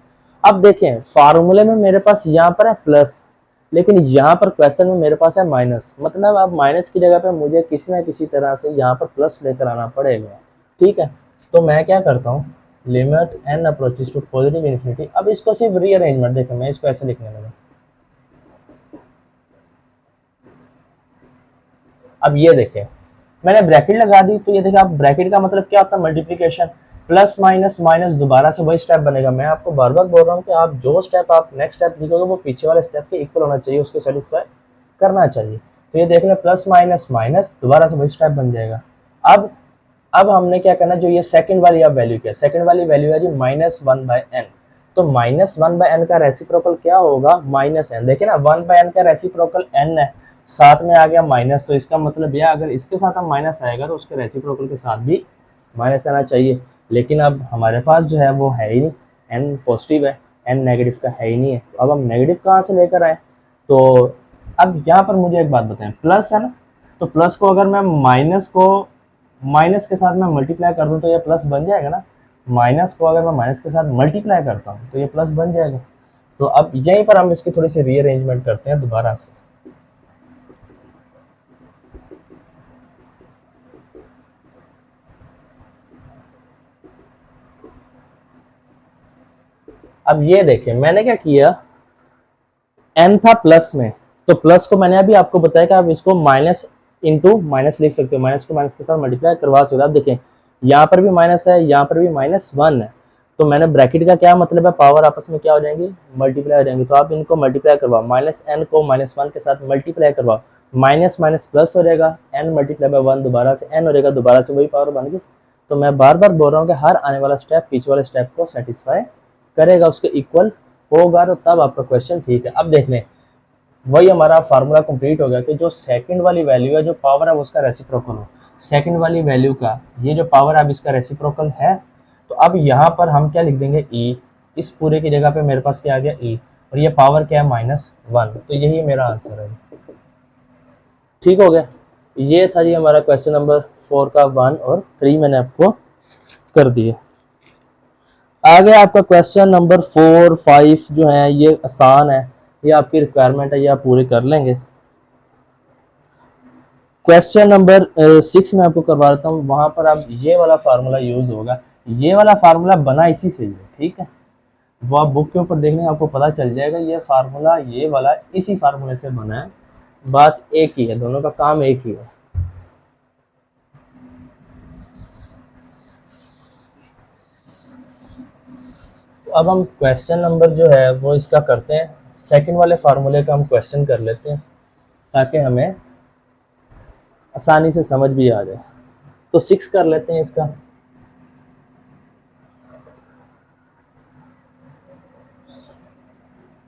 अब देखें फार्मूले में मेरे पास यहाँ पर है प्लस, लेकिन यहाँ पर क्वेश्चन में मेरे पास है माइनस। मतलब अब माइनस की जगह पे मुझे किसी ना किसी तरह से यहाँ पर प्लस लेकर आना पड़ेगा। ठीक है, तो मैं क्या करता हूँ, limit n approaches to positive infinity. अब इसको सिर्फ रीअरेंजमेंट देखें, मैं इसको ऐसे लिखने लगा। अब ये देखें मैंने ब्रैकेट लगा दी, तो ये देखें आप ब्रैकेट का मतलब क्या होता है, मल्टीप्लिकेशन। प्लस माइनस माइनस दोबारा से वही स्टेप बनेगा। मैं आपको बार बार बोल रहा हूँ कि आप जो स्टेप आप नेक्स्ट स्टेप लिखोगे वो पीछे वाले स्टेप के इक्वल होना चाहिए, उसको सेटिस्फाई करना चाहिए। तो ये देख लें प्लस माइनस माइनस दोबारा से वही स्टेप बन जाएगा। अब हमने क्या करना, जो ये सेकंड वाली अब वैल्यू क्या है, सेकंड वाली वैल्यू है जी -1/n। तो -1/n का रेसिप्रोकल क्या होगा, -n। देखिए ना 1/n का रेसिप्रोकल n है, साथ में आ गया माइनस, तो इसका मतलब यह अगर इसके साथ हम माइनस आएगा तो उसके रेसिप्रोकल के साथ भी माइनस आना चाहिए। लेकिन अब हमारे पास जो है वो है ही नहीं, n पॉजिटिव है, n नेगेटिव का है ही नहीं है। तो अब हम नेगेटिव कहाँ से लेकर आए, तो अब यहाँ पर मुझे एक बात बताएं, प्लस है ना, तो प्लस को अगर मैं माइनस को माइनस के साथ मैं मल्टीप्लाई कर दूं तो ये प्लस बन जाएगा ना। माइनस को अगर मैं माइनस के साथ मल्टीप्लाई करता हूँ तो ये प्लस बन जाएगा। तो अब यहीं पर हम इसकी थोड़ी सी रीअरेंजमेंट करते हैं दोबारा से। अब ये देखें मैंने क्या किया, n था प्लस में, तो प्लस को मैंने अभी आपको बताया कि आप इसको माइनस इंटू माइनस लिख सकते हो, माइनस को माइनस के साथ मल्टीप्लाई करवा सकते हो। आप देखें यहाँ पर भी माइनस है, यहाँ पर भी -1 है, तो मैंने ब्रैकेट का क्या मतलब है, पावर आपस में क्या हो जाएंगी, मल्टीप्लाई हो जाएंगी। तो आप इनको मल्टीप्लाई करवाओ, -n को -1 के साथ मल्टीप्लाई करवाओ, माइनस माइनस प्लस हो जाएगा, n मल्टीप्लाई बाय 1 दोबारा से n हो जाएगा, दोबारा से वही पावर बन गई। तो मैं बार बार बोल रहा हूँ कि हर आने वाला स्टेप पीछे वाले स्टेप को सेटिस्फाई करेगा, उसके इक्वल होगा, तो तब आपका क्वेश्चन ठीक है। अब देख लें वही हमारा फार्मूला कंप्लीट हो गया कि जो सेकंड वाली वैल्यू है, जो पावर है वो उसका रेसिप्रोकल हो। सेकंड वाली वैल्यू का ये जो पावर है अब इसका रेसिप्रोकल है, तो अब यहाँ पर हम क्या लिख देंगे, ई। इस पूरे की जगह पे मेरे पास क्या आ गया, ई, और ये पावर क्या है -1। तो यही मेरा आंसर है। ठीक हो गया। ये था जी हमारा क्वेश्चन नंबर 4 का 1 और 3 मैंने आपको कर दिए। आगे आपका क्वेश्चन नंबर 4, 5 जो है ये आसान है, ये आपकी रिक्वायरमेंट है, ये आप पूरे कर लेंगे। क्वेश्चन नंबर 6 में आपको करवा देता हूँ, वहां पर आप ये वाला फार्मूला यूज होगा। ये वाला फार्मूला बना इसी से ही है, ठीक है। वो आप बुक के ऊपर देखने आपको पता चल जाएगा, ये फार्मूला ये वाला इसी फार्मूले से बना है। बात एक ही है, दोनों का काम एक ही है। तो अब हम क्वेश्चन नंबर जो है वो इसका करते हैं, सेकंड वाले फार्मूले का हम क्वेश्चन कर लेते हैं ताकि हमें आसानी से समझ भी आ जाए। तो 6 कर लेते हैं इसका।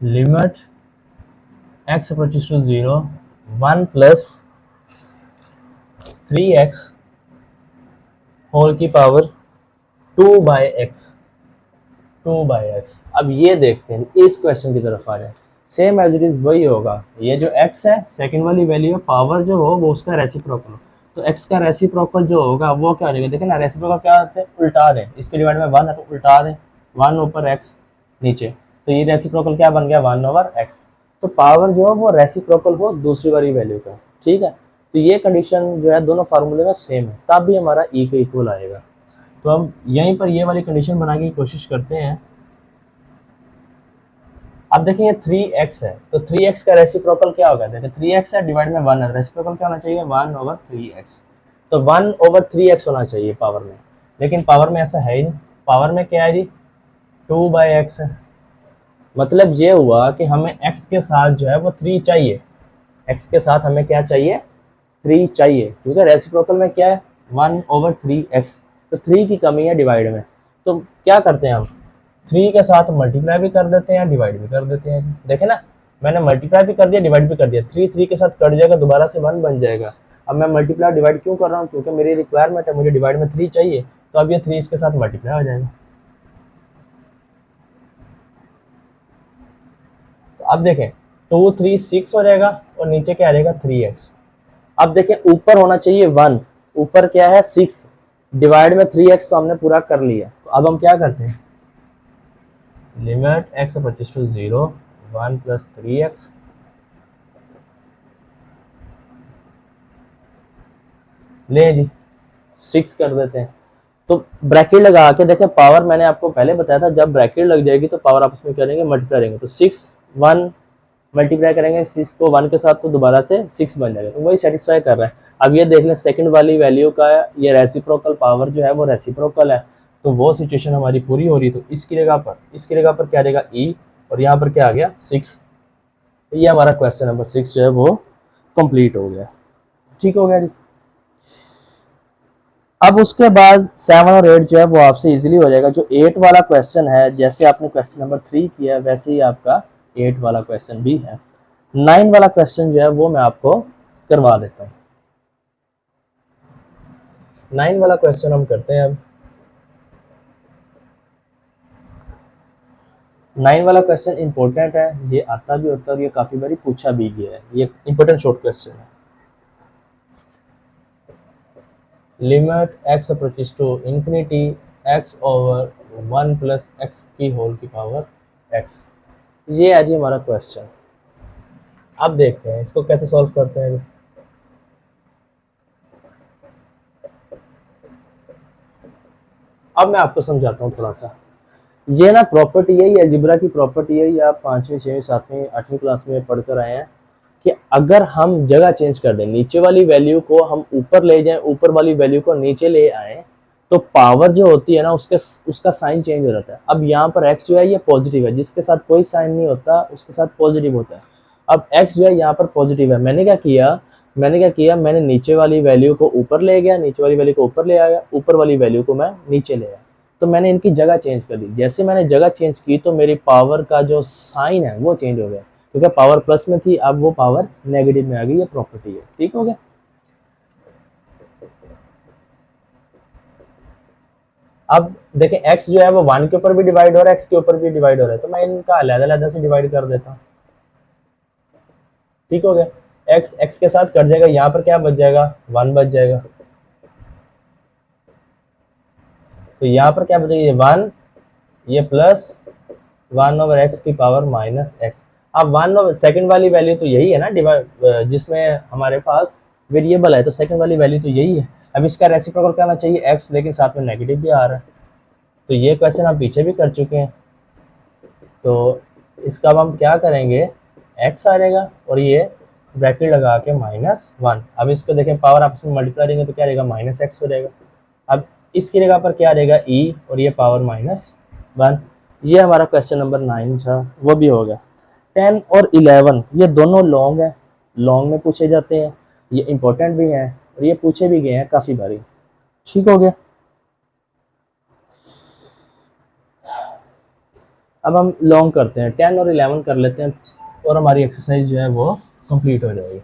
Limit x approaches to 0 1 plus 3x whole की पावर 2 बाई एक्स। अब ये देखते हैं, इस क्वेश्चन की तरफ आ जाए। सेम एज इट इज वही होगा, ये जो x है सेकंड वाली वैल्यू है, पावर जो हो वो उसका रेसिप्रोकल हो। तो x का रेसिप्रोकल जो होगा वो क्या हो जाएगा, देखिए ना रेसिप्रोकल क्या होता है, उल्टा दें, इसके डिवाइड में 1 है तो उल्टा दें, 1 ऊपर x नीचे, तो ये रेसिप्रोकल क्या बन गया, 1 ओवर x। तो पावर जो है वो रेसिप्रोकल हो दूसरी वाली वैल्यू का, ठीक है। तो ये कंडीशन जो है दोनों फार्मूले में सेम है, तब भी हमारा e का इक्वल आएगा। तो हम यहीं पर ये वाली कंडीशन बनाने की कोशिश करते हैं। अब देखिए ये 3x है, तो 3x का रेसिप्रोकल क्या होगा, देखिए 3x है डिवाइड में 1 है, रेसिप्रोकल क्या होना चाहिए, 1 ओवर 3x। तो 1 ओवर 3x होना चाहिए पावर में, लेकिन पावर में ऐसा है ही नहीं। पावर में क्या है जी, 2 बाई एक्स है। मतलब ये हुआ कि हमें x के साथ जो है वो 3 चाहिए, x के साथ हमें क्या चाहिए, 3 चाहिए, क्योंकि रेसिप्रोकल में क्या है, 1 ओवर 3x। तो 3 की कमी है डिवाइड में, तो क्या करते हैं हम 3 के साथ मल्टीप्लाई भी कर देते हैं, डिवाइड भी कर देते हैं। देखे ना, मैंने मल्टीप्लाई भी कर दिया, डिवाइड भी कर दिया, 3 3 के साथ कट जाएगा, दोबारा से 1 बन जाएगा। अब मैं मल्टीप्लाई डिवाइड क्यों कर रहा हूँ, क्योंकि मेरी रिक्वायरमेंट है, मुझे डिवाइड में 3 चाहिए, तो अब ये 3 इसके साथ मल्टीप्लाई हो जाएगा। तो अब देखें 2 3 6 हो जाएगा और नीचे क्या आ जाएगा 3x। अब देखें ऊपर होना चाहिए 1, ऊपर क्या है 6, डिवाइड में 3x तो हमने पूरा कर लिया। तो अब हम क्या करते हैं, limit x approaches to 0 1 plus 3x ले जी 6 कर देते हैं। तो ब्रैकेट लगा के देखें, पावर मैंने आपको पहले बताया था, जब ब्रैकेट लग जाएगी तो पावर आपस में करेंगे मल्टीप्लाई करेंगे, तो 6 1 मल्टीप्लाई करेंगे 6 को 1 के साथ तो दोबारा से 6 बन जाएगा, तो वही सेटिस्फाई कर रहा है। अब ये देख लें सेकंड वाली वैल्यू का ये रेसिप्रोकल पावर जो है वो रेसिप्रोकल है, तो वो सिचुएशन हमारी पूरी हो रही। तो इसकी जगह पर क्या देगा e, और यहाँ पर क्या आ गया 6। तो ये हमारा क्वेश्चन नंबर 6 जो है वो कंप्लीट हो गया, ठीक हो गया जी। अब उसके बाद 7 और 8 जो है वो आपसे इजीली हो जाएगा। जो 8 वाला क्वेश्चन है, जैसे आपने क्वेश्चन नंबर 3 किया है वैसे ही आपका 8 वाला क्वेश्चन भी है। 9 वाला क्वेश्चन जो है वो मैं आपको करवा देता हूँ। 9 वाला क्वेश्चन हम करते हैं अब। 9 वाला क्वेश्चन इंपॉर्टेंट है, ये आता भी होता है और ये काफी बारी पूछा भी गया है, ये इंपॉर्टेंट शॉर्ट क्वेश्चन है। Limit x approaches to infinity x over 1 plus X की होल की पावर x। ये है जी हमारा क्वेश्चन। अब देखते हैं इसको कैसे सॉल्व करते हैं। अब मैं आपको समझाता हूँ थोड़ा सा। ये ना प्रॉपर्टी है, ये अलजेब्रा की प्रॉपर्टी है, ये आप 5वीं 6वीं 7वीं 8वीं क्लास में पढ़कर आए हैं कि अगर हम जगह चेंज कर दें, नीचे वाली वैल्यू को हम ऊपर ले जाएं, ऊपर वाली वैल्यू को नीचे ले आए, तो पावर जो होती है ना उसका साइन चेंज हो जाता है। अब यहाँ पर x जो है ये पॉजिटिव है, जिसके साथ कोई साइन नहीं होता उसके साथ पॉजिटिव होता है। अब x जो है यहाँ पर पॉजिटिव है, मैंने क्या किया, मैंने नीचे वाली वैल्यू को ऊपर ले गया, नीचे वाली वैल्यू को ऊपर ले आया, ऊपर वाली वैल्यू को मैं नीचे ले आया। तो मैंने इनकी जगह चेंज कर दी। जैसे मैंने जगह चेंज की तो मेरी पावर का जो साइन है वो चेंज हो गया, क्योंकि पावर प्लस में थी अब वो पावर नेगेटिव में आ गई, ये प्रॉपर्टी है, ठीक हो गया। अब देखें x जो है वो 1 के ऊपर भी डिवाइड हो रहा है, x के ऊपर भी डिवाइड हो रहा है, तो मैं इनका अलग-अलग से डिवाइड कर देता हूँ, ठीक हो गया। x के साथ कट जाएगा, यहाँ पर क्या बच जाएगा 1 बच जाएगा, तो यहाँ पर क्या बचेगा 1, ये प्लस 1 ओवर एक्स की पावर माइनस एक्स। अब 1 ओवर सेकेंड वाली वैल्यू तो यही है ना डिवाइड, जिसमें हमारे पास वेरिएबल है तो सेकंड वाली वैल्यू तो यही है। अब इसका रेसिप्रोकल क्या आना चाहिए x, लेकिन साथ में नेगेटिव भी आ रहा है। तो ये क्वेश्चन हम पीछे भी कर चुके हैं। तो इसका अब हम क्या करेंगे, x आ जाएगा और ये ब्रैकेट लगा के -1। अब इसको देखें पावर आपस में मल्टीप्लाई करेंगे तो क्या रहेगा, -x हो जाएगा। अब इसकी जगह पर क्या रहेगा e और ये पावर -1। ये हमारा क्वेश्चन नंबर 9 था, वो भी हो गया। 10 और 11 ये दोनों लॉन्ग है, लॉन्ग में पूछे जाते हैं, ये इंपॉर्टेंट भी हैं और ये पूछे भी गए हैं काफ़ी बारी। ठीक हो गया। अब हम लॉन्ग करते हैं, 10 और 11 कर लेते हैं और हमारी एक्सरसाइज जो है वो कंप्लीट हो जाएगी।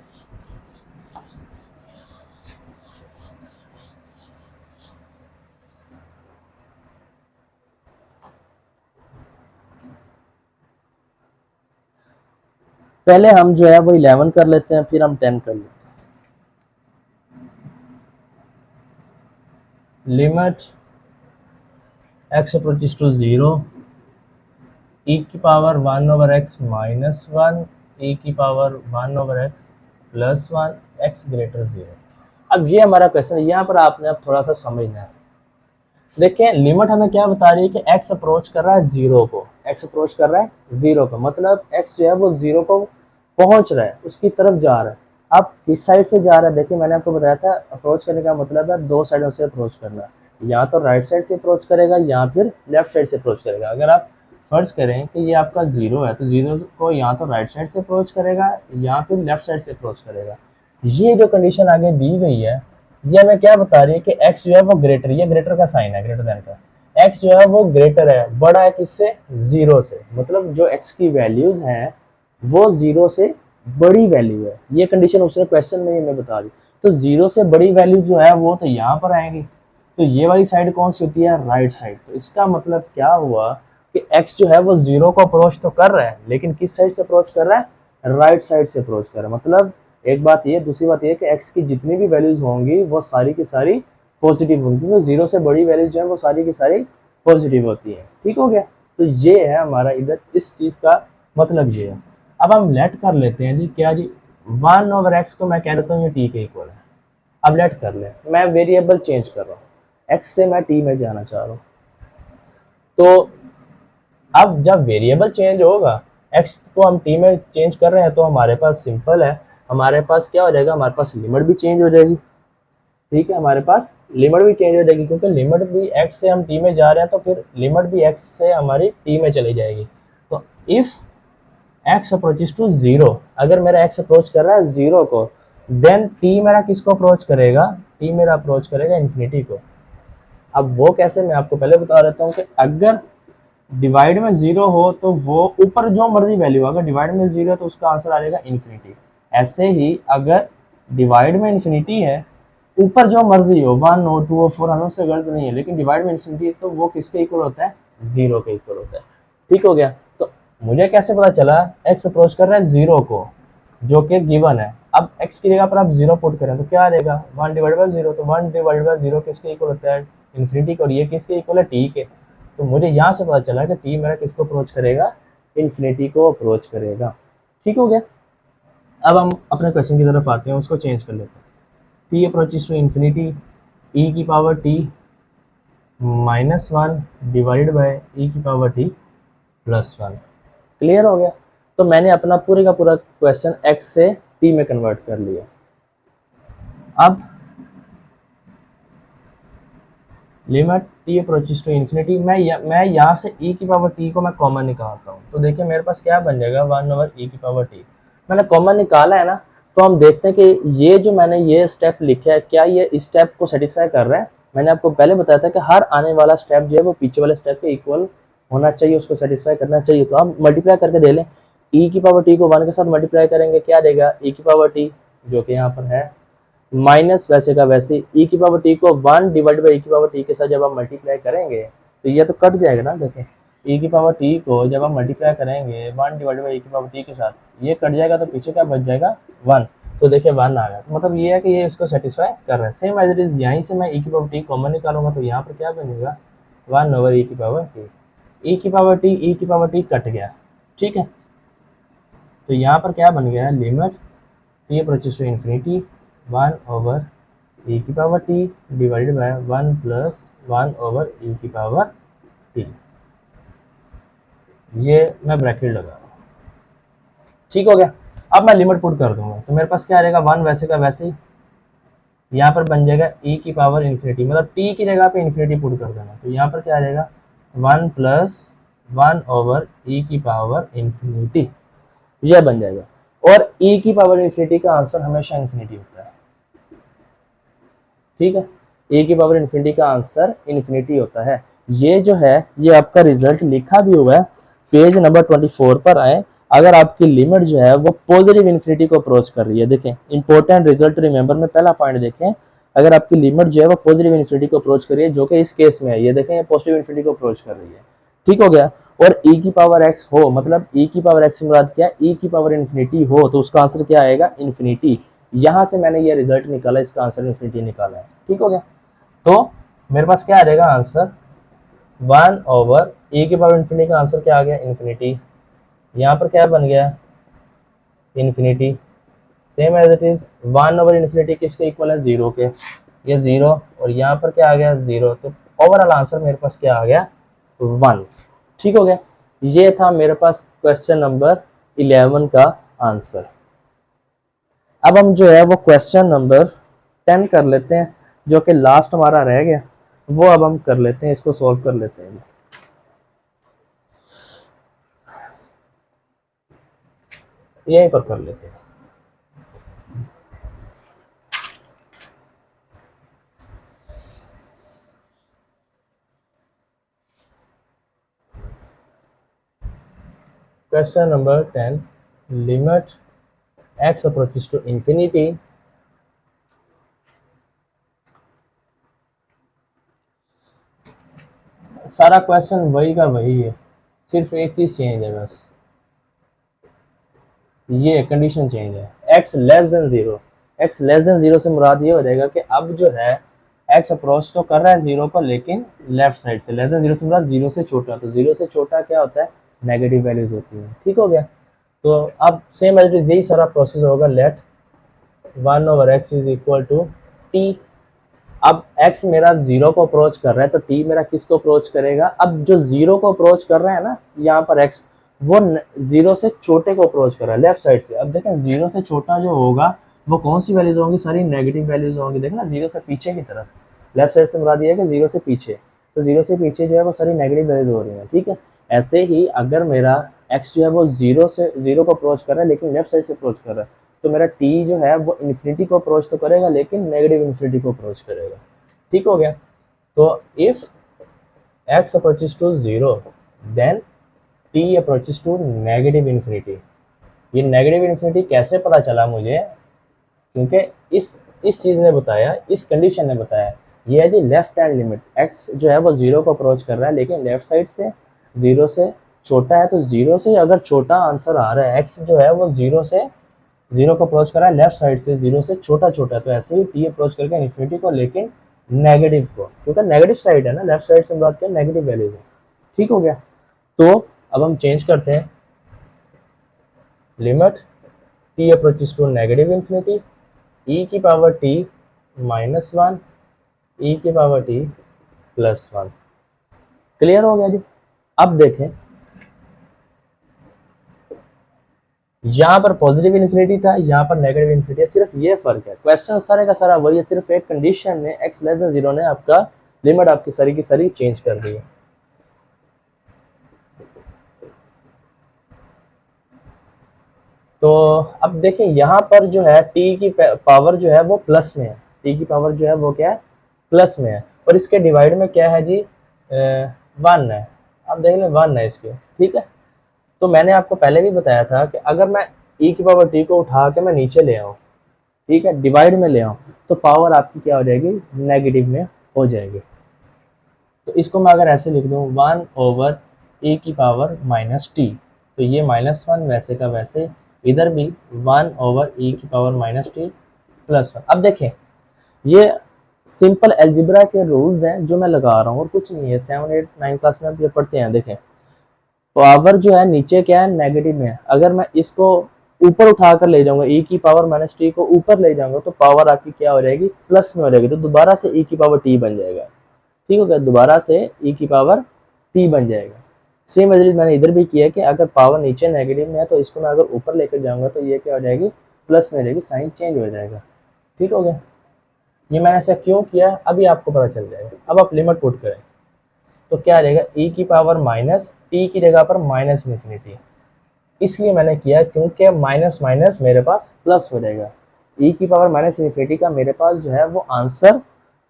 पहले हम जो है वो 11 कर लेते हैं, फिर हम 10 कर लेते हैं। Limit x approaches to 0, e की पावर 1/x -1, e की पावर 1/x +1, x ग्रेटर 0। अब ये हमारा क्वेश्चन है, यहाँ पर आपने अब थोड़ा सा समझना है। देखिए लिमिट हमें क्या बता रही है कि x अप्रोच कर रहा है 0 को, x अप्रोच कर रहा है 0 को, मतलब x जो है वो 0 को पहुंच रहा है, उसकी तरफ जा रहा है। अब किस साइड से जा रहा है, देखिए मैंने आपको बताया था अप्रोच करने का मतलब है दो साइडों से अप्रोच करना, या तो राइट साइड से अप्रोच करेगा या फिर लेफ्ट साइड से अप्रोच करेगा। अगर आप फर्ज करें कि ये आपका 0 है तो 0 को या तो राइट साइड से अप्रोच करेगा या फिर लेफ्ट साइड से अप्रोच करेगा। ये जो कंडीशन आगे दी गई है ये हमें क्या बता रही है कि x जो है वो ग्रेटर, ये ग्रेटर का साइन है, ग्रेटर देन का, x जो है वो ग्रेटर है, बड़ा है किससे, 0 से, मतलब जो x की वैल्यूज हैं वो 0 से बड़ी वैल्यू है। ये कंडीशन उसने क्वेश्चन में हमें बता दी। तो 0 से बड़ी वैल्यू जो है वो तो यहाँ पर आएंगी, तो ये वाली साइड कौन सी होती है, राइट साइड। तो इसका मतलब क्या हुआ कि x जो है वो 0 को अप्रोच तो कर रहा है, लेकिन किस साइड से अप्रोच कर रहा है, राइट साइड से अप्रोच कर रहा है। मतलब एक बात ये, दूसरी बात ये कि x की जितनी भी वैल्यूज होंगी वो सारी की सारी पॉजिटिव होंगी, क्योंकि 0 से बड़ी वैल्यूज जो है वो सारी की सारी पॉजिटिव होती है। ठीक हो गया। तो ये है हमारा इधर इस चीज का मतलब ये है। अब हम लेट कर लेते हैं जी, क्या जी 1/x को मैं कह देता हूँ ये t के इक्वल है। अब लेट कर ले, मैं वेरिएबल चेंज कर रहा हूँ, x से मैं t में जाना चाह रहा हूँ। तो अब जब वेरिएबल चेंज होगा, x को हम t में चेंज कर रहे हैं, तो हमारे पास सिंपल है, हमारे पास क्या हो जाएगा, हमारे पास लिमिट भी चेंज हो जाएगी। ठीक है, हमारे पास लिमिट भी चेंज हो जाएगी, क्योंकि लिमिट भी x से हम t में जा रहे हैं तो फिर लिमिट भी x से हमारी t में चली जाएगी। तो इफ x अप्रोचेस टू 0, अगर मेरा x अप्रोच कर रहा है 0 को, देन t मेरा किसको अप्रोच करेगा, t मेरा अप्रोच करेगा इन्फिनिटी को। अब वो कैसे, मैं आपको पहले बता देता हूँ कि अगर डिवाइड में 0 हो तो वो ऊपर जो मर्जी वैल्यू, अगर डिवाइड में 0 है तो उसका आंसर आ जाएगा इन्फिनिटी। ऐसे ही अगर डिवाइड में इन्फिनिटी है, ऊपर जो मर्जी हो 1 हो 2 हो 4, हमें उससे गर्ज नहीं है, लेकिन डिवाइड में इन्फिनिटी है तो वो किसके इक्वल होता है, 0 के इक्वल होता है। ठीक हो गया। तो मुझे कैसे पता चला, x अप्रोच कर रहा है 0 को, जो कि गिवन है। अब x की जगह पर आप 0 पुट करें तो क्या आ जाएगा, 1/0। तो 1/0 किसके इक्वल होता है, इन्फिनिटी को, और ये किसके इक्वल है, t के। तो मुझे यहाँ से पता चला कि t मेरा किसको अप्रोच करेगा, इन्फिनिटी को अप्रोच करेगा। ठीक हो गया। अब हम अपने क्वेश्चन की तरफ आते हैं, उसको चेंज कर लेते हैं। t approaches to infinity, e की power t -1 divide by e की पावर t +1। क्लियर हो गया। तो मैंने अपना पूरे का पूरा क्वेश्चन x से t में कन्वर्ट कर लिया। अब limit t approaches to infinity, मैं यहाँ से e की पावर t को मैं कॉमन निकालता हूँ। तो देखिए मेरे पास क्या बन जाएगा, 1/e की पावर t। मैंने कॉमन निकाला है ना, तो हम देखते हैं कि ये जो मैंने ये स्टेप लिखा है, क्या ये इस स्टेप को सेटिस्फाई कर रहा है। मैंने आपको पहले बताया था कि हर आने वाला स्टेप जो है वो पीछे वाले स्टेप के इक्वल होना चाहिए, उसको सेटिस्फाई करना चाहिए। तो हम मल्टीप्लाई करके दे लें, e की पावर t को 1 के साथ मल्टीप्लाई करेंगे, क्या देगा, e की पावर t जो कि यहाँ पर है, माइनस वैसे का वैसे e की पावर t को 1 डिवाइड बाई e की पावर t के साथ जब आप मल्टीप्लाई करेंगे तो ये तो कट जाएगा ना। देखें e की पावर t को जब आप मल्टीप्लाई करेंगे 1 डिवाइड बाई e की पावर t के साथ, ये कट जाएगा तो पीछे क्या बच जाएगा, 1। तो देखिए 1 आ गया, तो मतलब ये है कि ये इसको सेटिस्फाई कर रहा है। सेम एज इट इज यहीं से मैं e की पावर t कॉमन निकालूंगा, तो यहाँ पर क्या बनेगा, 1/e की पावर t। e की पावर t कट गया। ठीक है, तो यहाँ पर क्या बन गया, limit t approaches to infinity, 1 over E की power T divided by 1 plus 1 over E की पावर टी। ये मैं ब्रैकेट लगा रहा हूँ, ठीक हो गया। अब मैं लिमिट पुट कर दूंगा तो मेरे पास क्या रहेगा, 1 वैसे का वैसे ही यहाँ पर बन जाएगा ई की पावर इन्फिनिटी, मतलब टी की जगह पे इन्फिनिटी पुट कर देना, तो यहाँ पर क्या रहेगा 1 प्लस 1 ओवर ई की पावर इन्फिनिटी, यह बन जाएगा। और ई की पावर इन्फिनिटी का आंसर हमेशा इन्फिनिटी होता है, ठीक है। ए की पावर इन्फिनिटी का आंसर इन्फिनिटी होता है। ये जो है ये आपका रिजल्ट लिखा भी हुआ है, पेज नंबर 24 पर आए। अगर आपकी लिमिट जो है वो पॉजिटिव इन्फिनिटी को अप्रोच कर रही है, देखें इंपॉर्टेंट रिजल्ट रिमेंबर में पहला पॉइंट देखें, अगर आपकी लिमिट जो है वो पॉजिटिव इन्फिनिटी को अप्रोच कर रही है, जो कि इस केस में है, ये देखें ये पॉजिटिव इन्फिनिटी को अप्रोच कर रही है, ठीक हो गया। और e की पावर x हो, मतलब e की पावर x से मुराद क्या है, e की पावर इन्फिनिटी हो, तो उसका आंसर क्या आएगा, इन्फिनिटी। यहां से मैंने ये रिजल्ट निकाला, इसका आंसर इन्फिनिटी निकाला है, ठीक हो गया। तो मेरे पास क्या आ जाएगा आंसर 1 ओवर e की पावर इन्फिनिटी का आंसर क्या आ गया, इन्फिनिटी। यहाँ पर क्या बन गया, infinity. Same as it is 1 over infinity किसके इक्वल है, 0 के, ये 0, और यहाँ पर क्या आ गया 0, तो ओवरऑल आंसर मेरे पास क्या आ गया 1, ठीक हो गया। ये था मेरे पास क्वेश्चन नंबर 11 का आंसर। अब हम जो है वो क्वेश्चन नंबर 10 कर लेते हैं, जो कि लास्ट हमारा रह गया, वो अब हम कर लेते हैं, इसको सॉल्व कर लेते हैं। यहीं पर कर लेते हैं। Question number 10, limit x approaches to infinity सारा क्वेश्चन वही का वही है, सिर्फ एक चीज चेंज है बस, ये कंडीशन चेंज है, x less than 0। x less than 0 से मुराद ये हो जाएगा कि अब जो है x अप्रोच तो कर रहा है 0 पर, लेकिन लेफ्ट साइड से। लेस देन 0 से मुराद 0 से छोटा, तो 0 से छोटा क्या होता है, नेगेटिव वैल्यूज होती है, ठीक हो गया। तो अब सेम एज इट इज यही सारा प्रोसेस होगा, let 1 over x is equal to t। अब x मेरा 0 को अप्रोच कर रहा है, तो t मेरा किसको अप्रोच करेगा, अब जो 0 को अप्रोच कर रहा है ना यहाँ पर x, वो 0 से छोटे को अप्रोच कर रहा है लेफ्ट साइड से। अब देखें 0 से छोटा जो होगा वो कौन सी वैल्यूज होंगी, सारी नेगेटिव वैल्यूज होंगी, देखना 0 से पीछे की तरफ, लेफ्ट साइड से मुराद ये है कि 0 से पीछे, तो 0 से पीछे जो है वो सारी नेगेटिव वैल्यूज हो रही है, ठीक है। ऐसे ही अगर मेरा x जो है वो 0 को अप्रोच कर रहा है लेकिन लेफ्ट साइड से अप्रोच कर रहा है, तो मेरा t जो है वो इन्फिनिटी को अप्रोच तो करेगा लेकिन नेगेटिव इन्फिनिटी को अप्रोच करेगा, ठीक हो गया। तो if x approaches to 0 then t approaches to negative infinity. ये नेगेटिव इन्फिनिटी कैसे पता चला मुझे, क्योंकि इस चीज ने बताया, इस कंडीशन ने बताया, ये है जी लेफ्ट हैंड लिमिट, x जो है वो 0 को अप्रोच कर रहा है लेकिन लेफ्ट साइड से 0 से छोटा है, तो 0 से अगर छोटा आंसर आ रहा है, x जो है वो 0 को अप्रोच कर रहा है लेफ्ट साइड से, 0 से छोटा छोटा, तो ऐसे ही t अप्रोच करके इन्फिनिटी को, लेकिन नेगेटिव को, क्योंकि नेगेटिव साइड है ना, लेफ्ट साइड से बात करें नेगेटिव वैल्यूज है, ठीक हो गया। तो अब हम चेंज करते हैं, limit t approaches to negative infinity e की पावर t माइनस 1 e की पावर t प्लस 1। क्लियर हो गया जी। अब देखें यहाँ पर पॉजिटिव इन्फिनिटी था, यहाँ पर नेगेटिव इन्फिनिटी है, सिर्फ ये फर्क है, क्वेश्चन सारे का सारा वही है, सिर्फ एक कंडीशन में x लेस देन 0 ने आपका लिमिट आपकी सारी की सारी चेंज कर दी है। तो अब देखें यहाँ पर जो है t की पावर जो है वो प्लस में है, t की पावर जो है वो क्या है, प्लस में है, और इसके डिवाइड में क्या है जी 1 है, अब देख लें 1 है इसके, ठीक है। तो मैंने आपको पहले भी बताया था कि अगर मैं e की पावर t को उठा के मैं नीचे ले आऊँ, ठीक है, डिवाइड में ले आऊँ, तो पावर आपकी क्या हो जाएगी, नेगेटिव में हो जाएगी। तो इसको मैं अगर ऐसे लिख दूँ 1 ओवर e की पावर माइनस टी, तो ये -1 वैसे का वैसे, इधर भी 1 ओवर e की पावर माइनस टी प्लस 1। अब देखें ये सिंपल एल्जिब्रा के रूल्स हैं जो मैं लगा रहा हूँ और कुछ नहीं है, 7, 8, 9 क्लास में आप ये पढ़ते हैं। देखें पावर जो है नीचे क्या है, नेगेटिव में है, अगर मैं इसको ऊपर उठा कर ले जाऊंगा, e की पावर माइनस टी को ऊपर ले जाऊंगा तो पावर आपकी क्या हो जाएगी, प्लस में हो जाएगी, तो दोबारा से e की पावर t बन जाएगा। ठीक हो गया, दोबारा से e की पावर t बन जाएगा। सेम एज मैंने इधर भी किया कि अगर पावर नीचे नेगेटिव में है तो इसको मैं अगर ऊपर लेकर जाऊंगा तो ये क्या हो जाएगी, प्लस में हो जाएगी, साइन चेंज हो जाएगा। ठीक हो गया, ये मैंने ऐसा क्यों किया अभी आपको पता चल जाएगा। अब आप लिमिट पुट करें तो क्या आ जाएगा, e की पावर माइनस टी की जगह पर माइनस इन्फिनिटी, इसलिए मैंने किया क्योंकि माइनस माइनस मेरे पास प्लस हो जाएगा। e की पावर माइनस इन्फिनिटी का मेरे पास जो है वो आंसर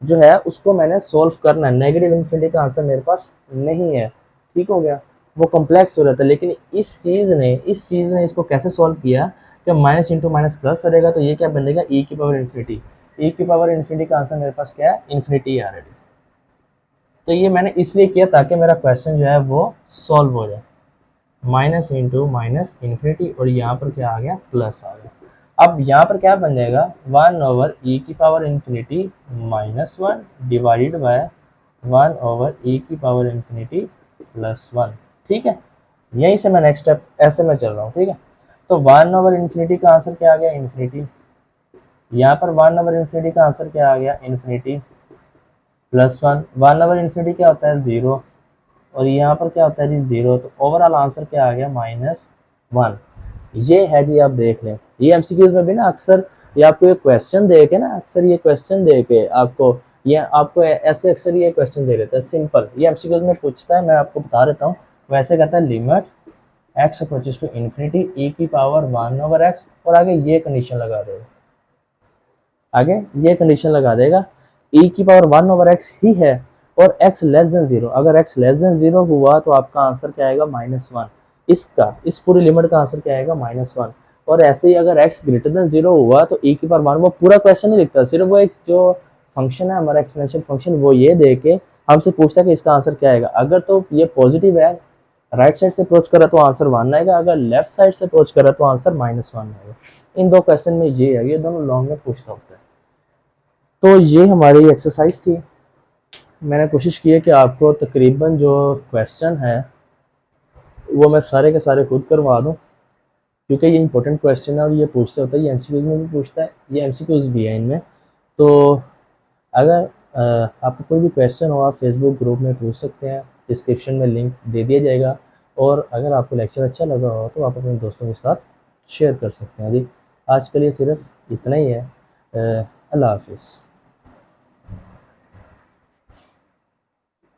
जो है उसको मैंने सोल्व करना है, नेगेटिव इन्फिनिटी का आंसर मेरे पास नहीं है। ठीक हो गया, वो कॉम्प्लेक्स हो रहा था, लेकिन इस चीज़ ने इसको कैसे सॉल्व किया कि माइनस इंटू माइनस प्लस हो जाएगा, तो ये क्या बनेगा, e की पावर इन्फिनिटी। e की पावर इन्फिनिटी का आंसर मेरे पास क्या है, इन्फिनिटी आ रहा है। तो ये मैंने इसलिए किया ताकि मेरा क्वेश्चन जो है वो सॉल्व हो जाए, माइनस इंटू माइनस इन्फिनिटी, और यहाँ पर क्या आ गया, प्लस आ गया। अब यहाँ पर क्या बन जाएगा, 1/e की power infinity minus 1 divided bye 1/e की पावर इन्फिनिटी प्लस 1। ठीक है, यहीं से मैं नेक्स्ट स्टेप ऐसे में चल रहा हूँ। ठीक है, तो 1/इन्फिनिटी का आंसर क्या आ गया, इन्फिनिटी। यहाँ पर 1/इन्फिनिटी का आंसर क्या आ गया, इन्फिनिटी प्लस 1। 1/इन्फिनिटी क्या होता है, 0, और यहाँ पर क्या होता है जी, 0। तो ओवरऑल आंसर क्या आ गया, -1। ये है जी, आप देख लें, ये एमसीक्यूज में भी ना अक्सर ये आपको ये क्वेश्चन दे के ना, अक्सर ये क्वेश्चन दे के आपको ऐसे अक्सर ये क्वेश्चन दे देता है सिंपल, ये एमसीक्यूज में पूछता है, मैं आपको बता देता हूँ। वैसे कहता है limit x approaches to infinity e की पावर 1/x, और आगे ये कंडीशन लगा देगा, आगे ये कंडीशन लगा देगा, e की पावर 1/x ही है और x लेस देन 0, अगर x लेस देन 0 हुआ तो आपका आंसर क्या आएगा, -1। इसका इस पूरी लिमिट का आंसर क्या आएगा, -1। और ऐसे ही अगर x ग्रेटर देन 0 हुआ तो e की पावर 1, वो पूरा क्वेश्चन नहीं लिखता, सिर्फ वो एक जो फंक्शन है हमारा एक्सपोनेंशियल फंक्शन, वो ये दे के हमसे पूछता है कि इसका आंसर क्या आएगा। अगर तो ये पॉजिटिव है, राइट साइड से अप्रोच करा तो आंसर 1 आएगा, अगर लेफ्ट साइड से अप्रोच करा तो आंसर -1 आएगा। इन दो क्वेश्चन में ये है, ये दोनों लॉन्ग में पूछता होता है। तो ये हमारी एक्सरसाइज थी, मैंने कोशिश की है कि आपको तकरीबन जो क्वेश्चन है वो मैं सारे के सारे खुद करवा दूं, क्योंकि ये इंपॉर्टेंट क्वेश्चन है और ये पूछते होता है, ये एमसीक्यूज में भी पूछता है, ये एमसीक्यूज भी है इनमें। तो अगर आपको कोई भी क्वेश्चन हो आप फेसबुक ग्रुप में पूछ सकते हैं, डिस्क्रिप्शन में लिंक दे दिया जाएगा, और अगर आपको लेक्चर अच्छा लगा हो तो आप अपने दोस्तों के साथ शेयर कर सकते हैं। जी आज के लिए सिर्फ इतना ही है, अल्लाह हाफिज़।